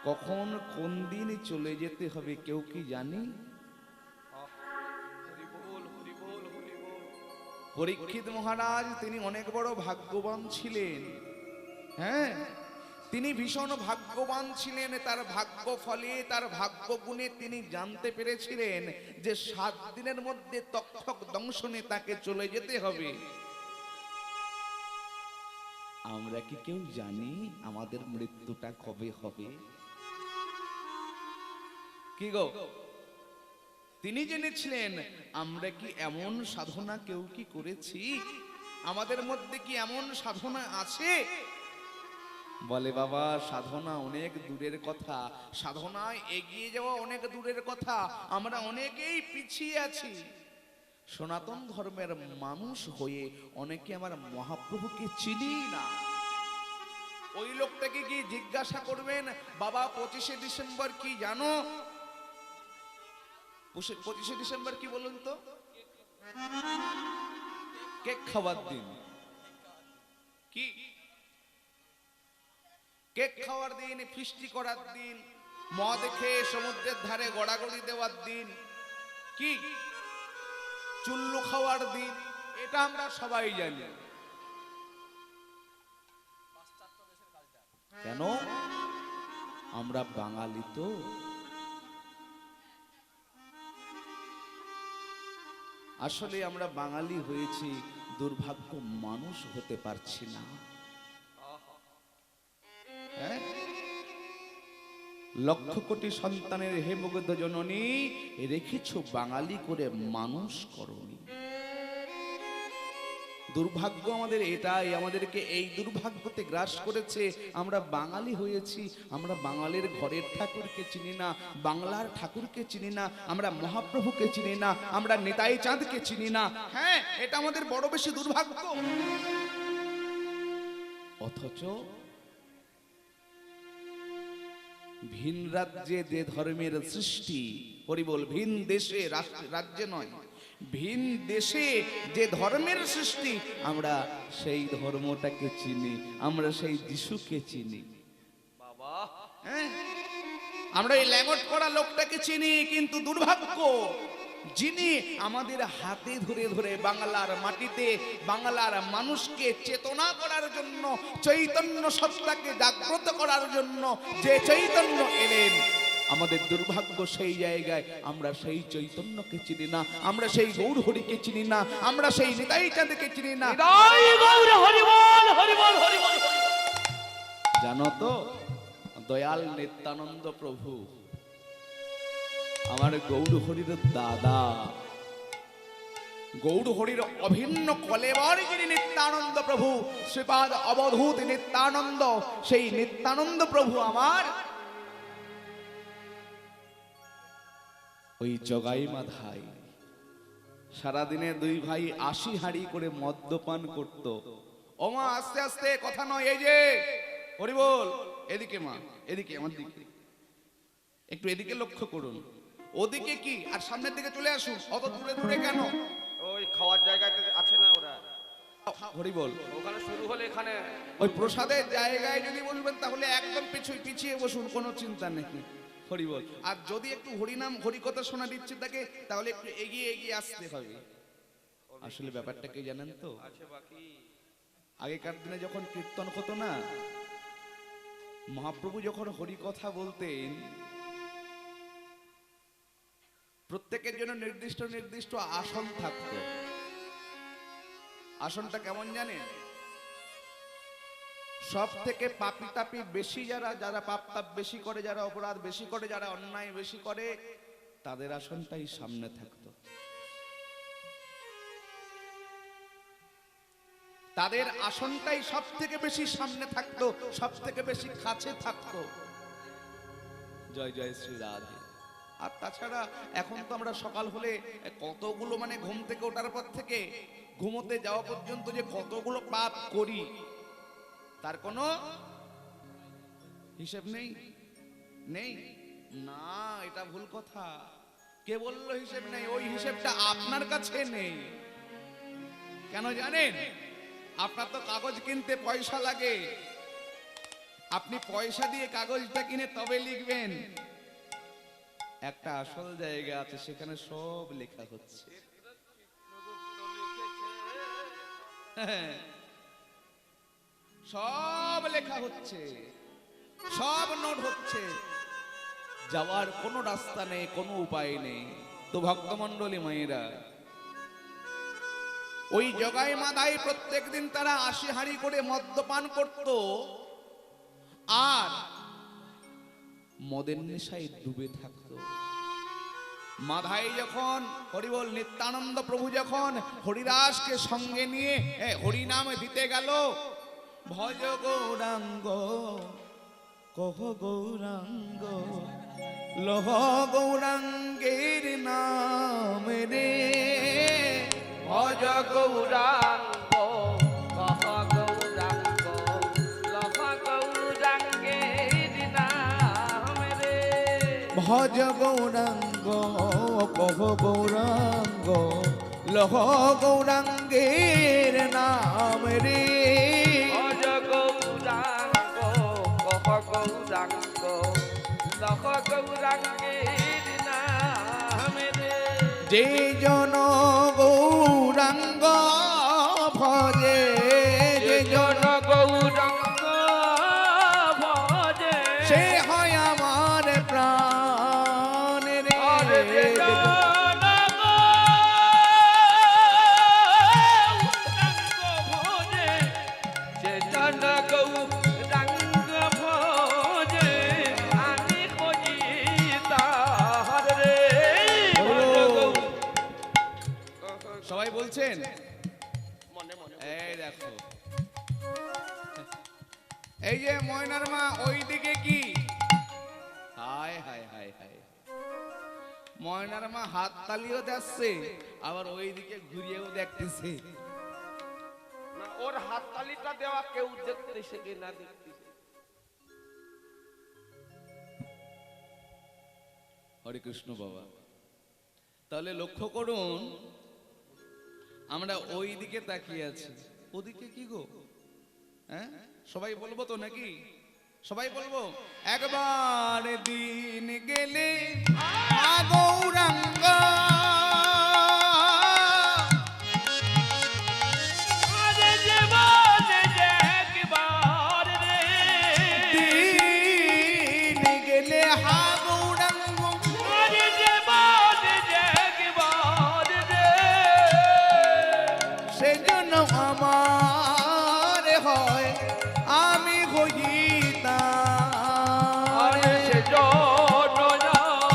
কখন কোন দিন চলে যেতে হবে কেউ কি জানি? পরীক্ষিত মহারাজ তিনি অনেক বড় ভাগ্যবান ছিলেন। হ্যাঁ, তিনি ভীষণ ভাগ্যবান ছিলেন। তার ভাগ্য ফলে, তার ভাগ্য গুণে তিনি জানতে পেরেছিলেন যে 7 দিনের মধ্যে তক্ষক দংশনে তাকে চলে যেতে হবে। আমরা কি কেউ জানি আমাদের মৃত্যুটা কবে হবে? কি গো, তিনি জেনেছিলেন। আমরা কি এমন সাধনা কেউ কি করেছি? আমাদের মধ্যে কি এমন সাধনা আছে? বলে বাবা, সাধনা অনেক দূরের কথা, সাধনায় এগিয়ে যাওয়া অনেক দূরের কথা, আমরা অনেকেই পিছিয়ে আছি। সনাতন ধর্মের মানুষ হয়ে অনেকে আমার মহাপ্রভুকে চিনি না। ওই লোকটাকে কি জিজ্ঞাসা করবেন, বাবা 25শে ডিসেম্বর কি জানো? 25শে ডিসেম্বর কি বলুন তো? কেক খাওয়ার দিন। কি কেক খাওয়ার দিন, ফিস্টি করার দিন, মদ খেয়ে সমুদ্রের ধারে গড়াগড়ি দেওয়ার দিন, কি চুল্লু খাওয়ার দিন, এটা আমরা সবাই জানি। কেন? আমরা বাঙালি তো। আসলে আমরা বাঙালি হয়েছি, দুর্ভাগ্য মানুষ হতে পারছি না। হ্যাঁ, লক্ষ কোটি সন্তানের হে মুগ্ধ জননী, রেখেছো বাঙালি করে মানুষ করনি। দুর্ভাগ্য আমাদের এটাই, আমাদেরকে এই দুর্ভাগ্যতে গ্রাস করেছে। আমরা বাঙালি হয়েছি, আমরা বাঙালির ঘরের ঠাকুরকে চিনি না, বাংলার ঠাকুরকে চিনি না, আমরা মহাপ্রভুকে চিনি না, আমরা নিতাই চাঁদকে চিনি না। হ্যাঁ, এটা আমাদের বড় বেশি দুর্ভাগ্য। অথচ ভিন রাজ্যে যে ধর্মের সৃষ্টি, হরিবল, ভিন দেশে, রাজ্যে নয়, ভিন দেশে যে ধর্মের সৃষ্টি, আমরা সেই ধর্মটাকে চিনি, আমরা সেই যিশুকে চিনি। বাবা, হ্যাঁ, আমরা এই ল্যাঙ্গট করা লোকটাকে চিনি, কিন্তু দুর্ভাগ্য যিনি আমাদের হাতে ধরে ধরে বাংলার মাটিতে বাংলার মানুষকে চেতনা করার জন্য, চৈতন্য সত্তাকে জাগ্রত করার জন্য যে চৈতন্য এলেন, আমাদের দুর্ভাগ্য সেই জায়গায় আমরা সেই চৈতন্যকে চিনি না, আমরা সেই গৌর হরিকে চিনি না, আমরা সেই নিতাই চাঁদকে চিনি না। নিতাই গৌর হরি বল, হরি বল, হরি বল। জানো তো, দয়াল নিত্যানন্দ প্রভু আমার গৌর হরির দাদা, গৌর হরির অভিন্ন কলেবর যিনি নিত্যানন্দ প্রভু, শ্রীপাদ অবধূত নিত্যানন্দ, সেই নিত্যানন্দ প্রভু আমার ওই জগাই মাধাই সারাদিনে 2 ভাই 80 হাঁড়ি করে মদ্যপান করত। ও মা, আস্তে আস্তে, কথা নয়, এই যে হরি বল, এদিকে মা, এদিকে আমার দিকে, একটু এদিকে লক্ষ্য করুন। ওদিকে কি আর সামনের দিকে চলে আসুন, অত দূরে দূরে কেন? ওই খাওয়ার জায়গাতে আছে না ওরা, হরি বল, ওখানে শুরু হলে এখানে ওই প্রসাদের জায়গায় যদি বলবেন তাহলে একদম পিছিয়ে বসুন, কোনো চিন্তা নেই। হরি বল। আর যদি একটু হরিনাম হরিকথা শোনা দিচ্ছে তাকে, তাহলে একটু এগিয়ে এগিয়ে আসতে হবে। আসলে ব্যাপারটা কি জানেন তো, আছে বাকি। আগেকার দিনে যখন কীর্তন হতো না, মহাপ্রভু যখন হরিকথা বলতেন, প্রত্যেকের জন্য নির্দিষ্ট নির্দিষ্ট আসন থাকতো। আসনটা কেমন জানেন? সব থেকে পাপি তাপি বেশি যারা পাপ তাপ বেশি করে, যারা অপরাধ বেশি করে, যারা অন্যায় বেশি করে, তাদের আসনটাই সামনে থাকতো। তাদের আসনটাই সব থেকে বেশি সামনে থাকতো, সব থেকে বেশি কাছে থাকতো। জয় জয় শ্রী রাধে। আর তাছাড়া এখন তো আমরা সকাল হলে কতগুলো, মানে ঘুম থেকে ওঠার পর থেকে ঘুমোতে যাওয়া পর্যন্ত যে কতগুলো পাপ করি, তার কোনো হিসেব নেই। নেই না, এটা ভুল কথা। কে বললো হিসেব নেই? ওই হিসেবটা আপনার কাছে নেই। কেন জানেন? আপনার তো কাগজ কিনতে পয়সা লাগে, আপনি পয়সা দিয়ে কাগজটা কিনে তবে লিখবেন। একটা আসল জায়গা আছে, সেখানে সব লেখা হচ্ছে। সব লেখা হচ্ছে, সব নোট হচ্ছে, যাওয়ার কোনো রাস্তা নেই, কোনো উপায় নেই। তো ভক্তমণ্ডলী মায়েরা, ওই জগাই মাদাই প্রত্যেকদিন তারা ৮০ হাঁড়ি করে মদ্যপান করত আর মদের নেশায় ডুবে থাকতো। মাধাই যখন হরিবল নিত্যানন্দ প্রভু যখন হরিদাসকে সঙ্গে নিয়ে হরিনাম দিতে গেল, ভজ গৌরাঙ্গ কহ গৌরাঙ্গ লহ গৌরাঙ্গের নাম রে, ভজ গৌরাঙ্গ কহ গৌরাঙ্গ লহ গৌরাঙ্গের নাম রে, ভজ গৌরাঙ্গ কহ গৌরাঙ্গ লহ গৌরাঙ্গের নাম রে, ভজ গৌরাঙ্গ কহ গৌরাঙ্গ লহ গৌরাঙ্গের নাম রে, যে জন গৌরাঙ্গ ভজে, যে জন গৌরাঙ্গ ভজে, সে হয় আমার প্রাণ রে, আর যে জন গৌরাঙ্গ ভজে, যে জন গৌরাঙ্গ ভজে, আমি খুঁজি তাহার রে। সবাই বলছেন মনে মনে এই দেখো, এই যে ময়নার মা ওইদিকে কি, হায় হায় হায় হায়, ময়নার মা হাত তালিও যাচ্ছে আবার ওইদিকে ঘুরিয়েও দেখতেছে। না, ওর হাততালিটা দেওয়া কেউ দেখতেছে কি না দেখতেছে। হরে কৃষ্ণ বাবা, তাহলে লক্ষ্য করুন, আমরা ওই দিকে তাকিয়ে আছি, ওদিকে কি গো? হ্যাঁ, সবাই বলবো তো নাকি? সবাই বলবো, একবার দিন গেলে গৌরাঙ্গ, আরে জীবন যে একবার রে, দিন গেলে গৌরাঙ্গ, আরে জীবন যে একবার রে, সেজন্য আমার হয় আমি হইতা, আরে সেজন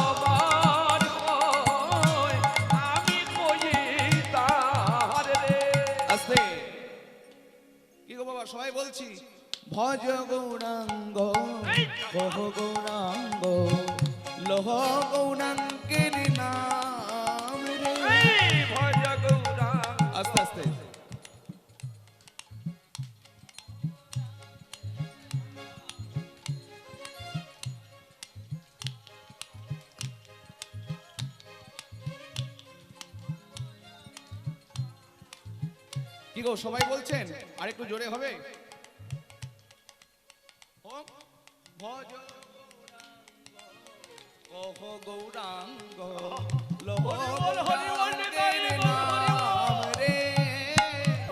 আমার হয়, আমি কই তাহার রে। আস্তে কি গো বাবা, সবাই বলছি, ভজ গৌরাঙ্গ কহ গৌরাঙ্গ লহ গৌরাঙ্গের নাম রে, এই ভজ গৌরাঙ্গ, আস্তে আস্তে। কি গো সবাই বলছেন, আর একটু জোরে হবে। হোক, ভজ কহ গৌরাঙ্গ লহ গৌরাঙ্গের নাম রে,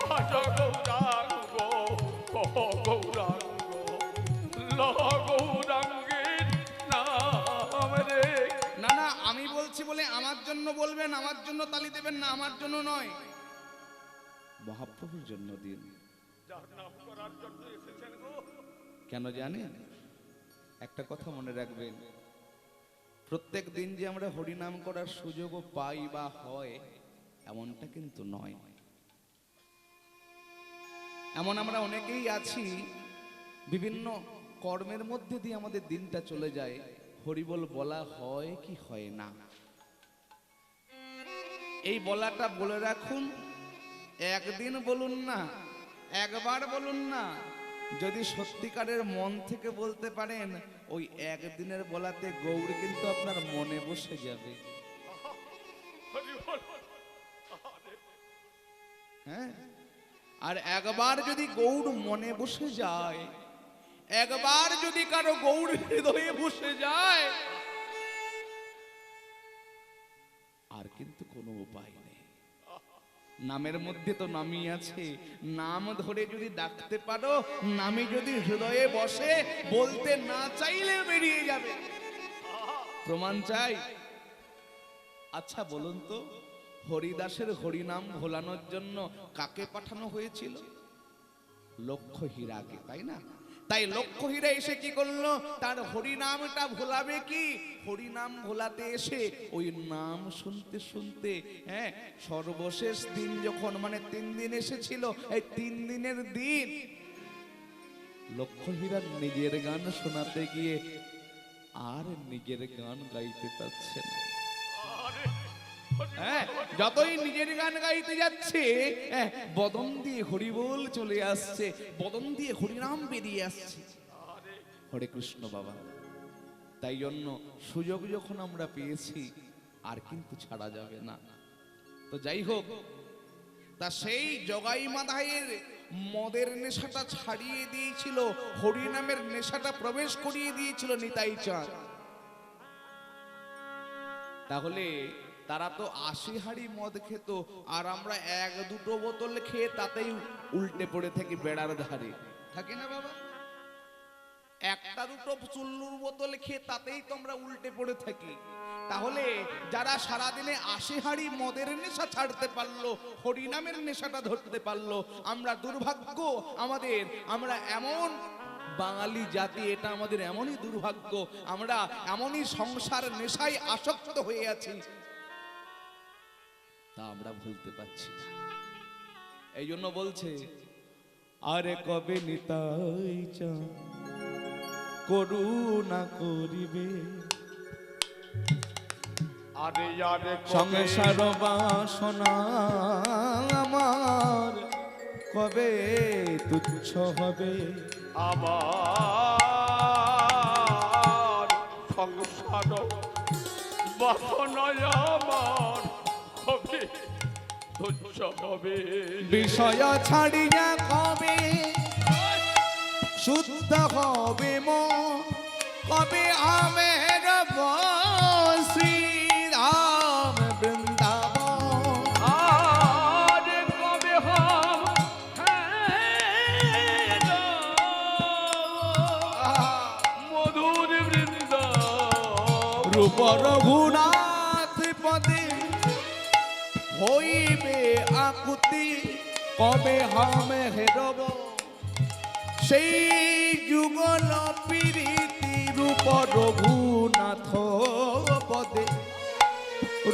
ভজ গৌরাঙ্গ কহ গৌরাঙ্গ লহ গৌরাঙ্গের নাম রে। না না, আমি বলছি বলে আমার জন্য বলবেন, আমার জন্য তালি দেবেন না, আমার জন্য নয়, মহাপ্রভুর জন্য দিন। যার নাম করার জন্য এসেছেন গো। কেন জানেন? একটা কথা মনে রাখবেন, প্রত্যেক দিন যে আমরা হরিনাম করার সুযোগও পাই বা হয় এমনটা কিন্তু নয়। এমন আমরা অনেকেই আছি, বিভিন্ন কর্মের মধ্যে দিয়ে আমাদের দিনটা চলে যায়, হরিবল বলা হয় কি হয় না। এই বলাটা বলে রাখুন, একদিন বলুন না, একবার বলুন না, যদি সত্যিকারের মন থেকে বলতে পারেন, ওই একদিনের বলাতে গৌরী কিন্তু আপনার মনে বসে যাবে। হ্যাঁ, আর একবার যদি গৌর মনে বসে যায়, একবার যদি কারো গৌর হৃদয়ে বসে যায়, আর কিন্তু কোনো উপায় নেই। নামের মধ্যে তো নামই আছে, নাম ধরে যদি ডাকতে পারো, নামে যদি হৃদয়ে বসে, বলতে না চাইলে বেরিয়ে যাবে। প্রমাণ চাই? আচ্ছা বলুন তো, হরিদাসের হরিনাম ভোলানোর জন্য কাকে পাঠানো হয়েছিল? লক্ষ্য হীরাকে, তাই না? তাই লক্ষ্য হীরা এসে কি করলো? তার হরিনামটা ভোলাবে কি? হরিনাম ভোলাতে এসে ওই নাম শুনতে শুনতে, হ্যাঁ, সর্বশেষ দিন যখন, মানে 3 দিন এসেছিল, এই 3 দিনের দিন লক্ষ্য হীরা নিজের গান শোনাতে গিয়ে আর নিজের গান গাইতে পারছে না। হ্যাঁ, যতই নিজের গান গাইতে যাচ্ছে, বদন দিয়ে হরিবোল চলে আসছে, বদন দিয়ে হরিনাম বেরিয়ে আসছে। হরে কৃষ্ণ বাবা। তাই জন্য সুযোগ যখন আমরা পেয়েছি, আর কিন্তু ছাড়া যাবে না। তো যাই হোক, তা সেই জগাই মাধাইয়ের মদের নেশাটা ছাড়িয়ে দিয়েছিল, হরিনামের নেশাটা প্রবেশ করিয়ে দিয়েছিল নিতাই চাঁদ। তাহলে তারা তো 80 হাঁড়ি মদ খেত, আর আমরা 1-2 বোতল খেয়ে তাতেই উল্টে পড়ে থাকি বেড়ার ধারে, থাকি না বাবা? 1-2 চুল্লুর বোতল খেয়ে তাতেই তো আমরা উল্টে পড়ে থাকি। তাহলে যারা সারাদিনে 80 হাঁড়ি মদের নেশা ছাড়তে পারলো, হরিনামের নেশাটা ধরতে পারলো, আমরা দুর্ভাগ্য আমাদের, আমরা এমন বাঙালি জাতি, এটা আমাদের এমনই দুর্ভাগ্য, আমরা এমনই সংসার নেশায় আসক্ত হয়ে আছি, তা আমরা ভুলতে পারছি না। এই জন্য বলছে, আরে কবে নিতাই চাঁদ করুণা করিবে, আরে আরে সংসার বাসনা আমার কবে তুচ্ছ হবে, আমার সংসার বাসনা আমার হবে তুচ্ছ হবে, বিষয় ছাড়িয়া কবে শুদ্ধ হবে মন, কবে আমের শ্রীরাম বৃন্দাবন, আরে কবে হাম মধুর বৃন্দাবন, রূপ রঘুনাথ পদে হইবে আকুতি, কবে হামে হেরব সেই যুগল প্রীতি, রূপ রঘুনাথ পদে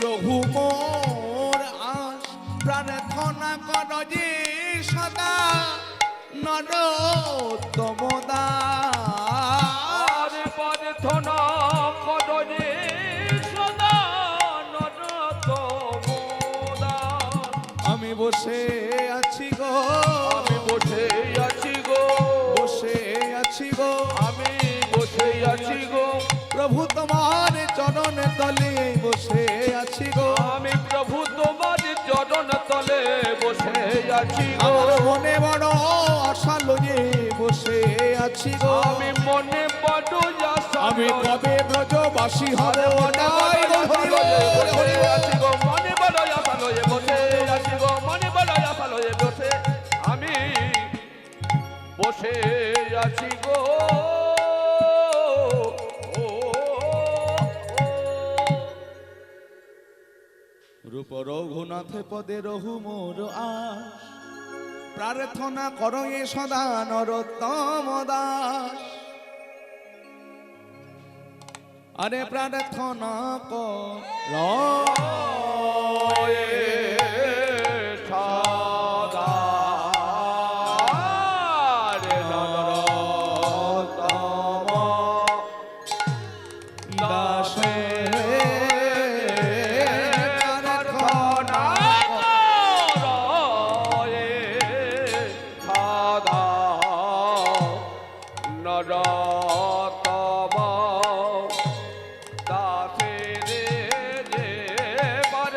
রঘু মোর আস, প্রার্থনা কর যে সদা নরোত্তম দাস, আরে প্রার্থনা কর যে সদা নরোত্তম দাস, আমি বসে আছি গো, আমি বসে আছি গো, বসে আছি গো, আমি বসে আছি গো, প্রভু তোমার চরণ তলে বসে আছি গো, আমি প্রভু তোমার চরণ তলে বসে আছি গো, আমার মনে বড় আশা লয়ে বসে আছি গো, আমি মনে বড় আশা আমি কবে ব্রজবাসী হব, মনে তাই গো, হরি বল, হরি বল। আছি গো, মনে বড় আশা লয়ে বসে আছি গো, মনে বড় আশা লয়ে বসে আমি বসে আছি গো। রূপ রঘুনাথ পদে রঘু মোর আস, প্রার্থনা করো এ সদা নরোত্তম দাস, আরে প্রার্থনা কর দাসে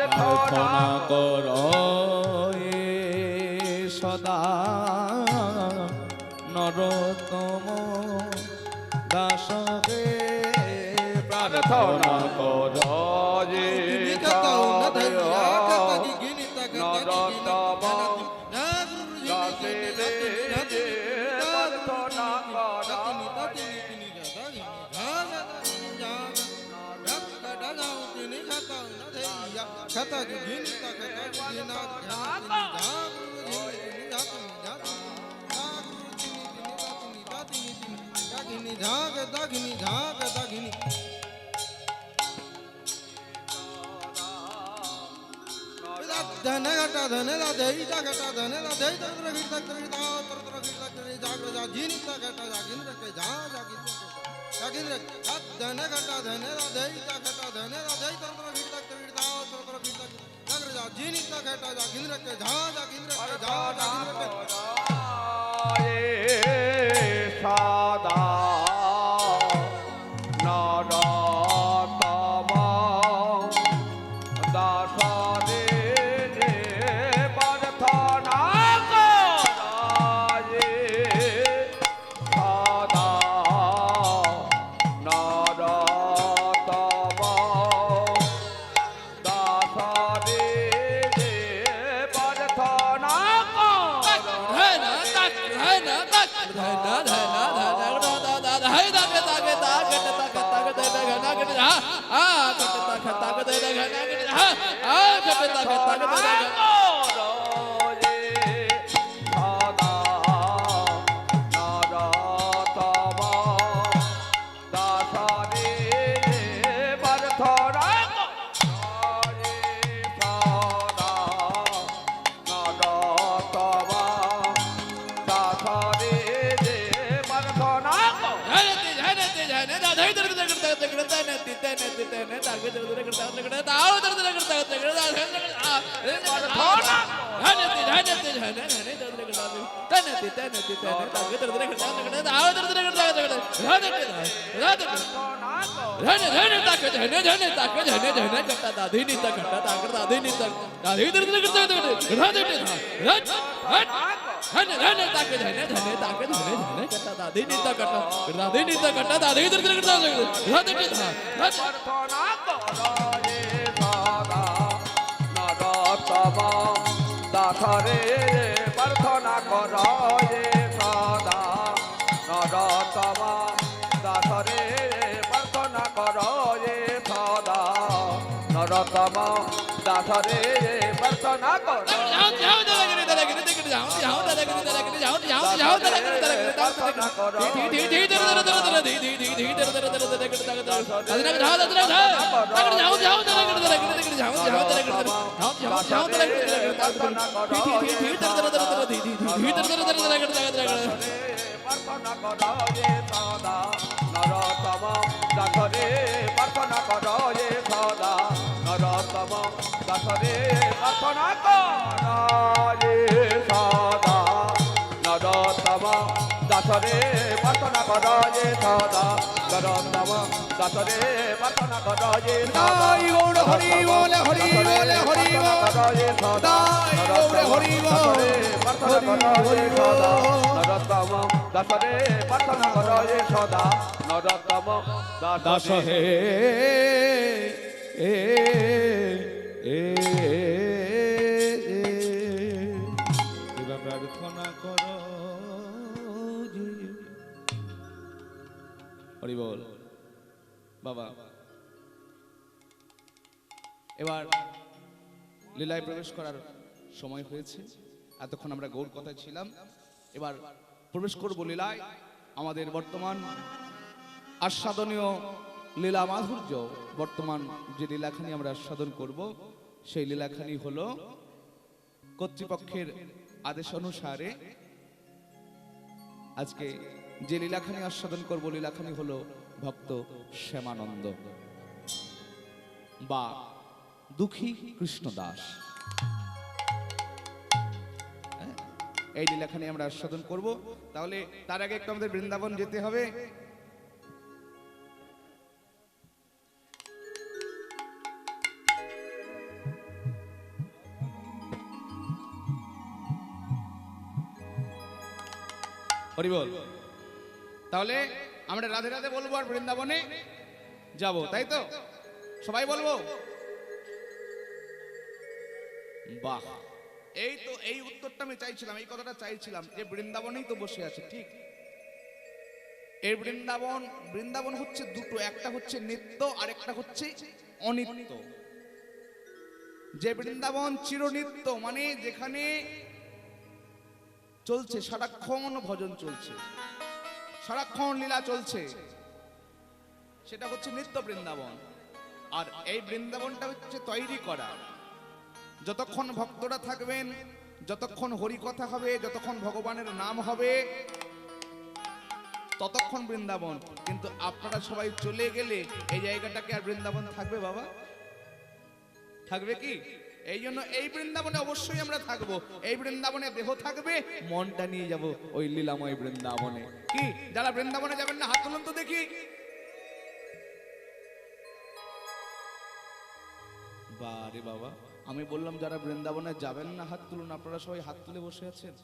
প্রার্থনা কর এ সদা নরোত্তম দাস হে, প্রার্থনা কর নরতা যা খতা গিন তা খতা গিন না দাগিনি ঝাগ দাগিনি ঝাগ দাগিনি ধন ঘটা ধন দেই তা ঘটা ধন দেই তর তর গির তর তর গির তর জাগ যা জিন তা ঘটা জাগিন রে যা জাগিন জাগিন রে ধন ঘটা ধন দেই তা ঘটা ধন দেই তর তর গির তর তর গির জাগ যা জিন তা ঘটা জাগিন রে যা জাগিন রে যা জাগিন রে সাদা নরতম দাসরে প্রার্থনা করায়ে সাদা নরতম দাসরে প্রার্থনা দাসরে প্রার্থনা করয়ে সদা নরতম দাসরে প্রার্থনা করয়ে সদা নরতম দাসরে প্রার্থনা কর প্রার্থনা করয়ে সদা নরতম দাসরে প্রার্থনা করয়ে সদা নরতম দাসরে প্রার্থনা করয়ে সদা নরতম দাসরে প্রার্থনা করয়ে সদা নরতম দাসরে প্রার্থনা করয়ে তাই গৌর হরি বল হরি বল হরি বল তাই গৌর হরি বল প্রার্থনা করয়ে সদা নরতম দাসরে প্রার্থনা করয়ে সদা নরতম দাস হে এবার প্রার্থনা করো হরি বল বাবা। এবার লীলায় প্রবেশ করার সময় হয়েছে। এতক্ষণ আমরা গৌর কথায় ছিলাম, এবার প্রবেশ করব লীলায়। আমাদের বর্তমান আস্বাদনীয় লীলা মাধুর্য, বর্তমান যে লীলাখানি আমরা আস্বাদন করব সেই লীলাখানি হলো কর্তৃপক্ষের আদেশ অনুসারে আজকে যে লীলাখানি আস্বাদন করব লীলাখানি হলো ভক্ত শ্যামানন্দ বা দুঃখী কৃষ্ণদাস। এই লীলাখানি আমরা আস্বাদন করব। তাহলে তার আগে একটু আমাদের বৃন্দাবন যেতে হবে। হরি বল। তাহলে আমরা রাধে রাধে বলবো আর বৃন্দাবনে যাব, তাই তো? সবাই বলবো বাহ। এই তো এই উত্তরটা আমি চাইছিলাম, এই কথাটা চাইছিলাম যে বৃন্দাবনেই তো বসে আছে, ঠিক। এই বৃন্দাবন হচ্ছে দুটো, একটা হচ্ছে নিত্য আর একটা হচ্ছে অনিত্য। যে বৃন্দাবন চিরনিত্য, মানে যেখানে চলছে সারাক্ষণ ভজন চলছে, সারাক্ষণ লীলা চলছে, সেটা হচ্ছে নিত্য বৃন্দাবন। আর এই বৃন্দাবনটা হচ্ছে তৈরি করা। যতক্ষণ ভক্তরা থাকবেন, যতক্ষণ হরিকথা হবে, যতক্ষণ ভগবানের নাম হবে, ততক্ষণ বৃন্দাবন। কিন্তু আপনারা সবাই চলে গেলে এই জায়গাটাকে আর বৃন্দাবন থাকবে বাবা? থাকবে কি? এই জন্য এই বৃন্দাবনে অবশ্যই আমরা থাকবো। এই বৃন্দাবনে দেহ থাকবে, মনটা নিয়ে যাব ওই লীলাময় বৃন্দাবনে। কি যারা বৃন্দাবনে যাবেন না, হাত তুলুন তো দেখি। বারে বাবা, আমি বললাম যারা বৃন্দাবনে যাবেন না হাত তুলুন, আপনারা সবাই হাত তুলে বসে আছেন।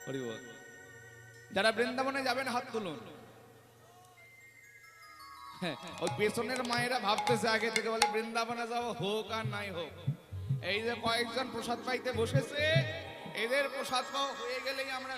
হরি বল। যারা বৃন্দাবনে যাবেন হাত তুলুন। হ্যাঁ, ওই পেছনের মায়েরা ভাবতেছে আগে থেকে, বলে বৃন্দাবনে যাবো, হোক আর নাই হোক। এই যে কয়েকজন প্রসাদ পাইতে বসেছে, এদের প্রসাদ পাওয়া হয়ে গেলেই আমরা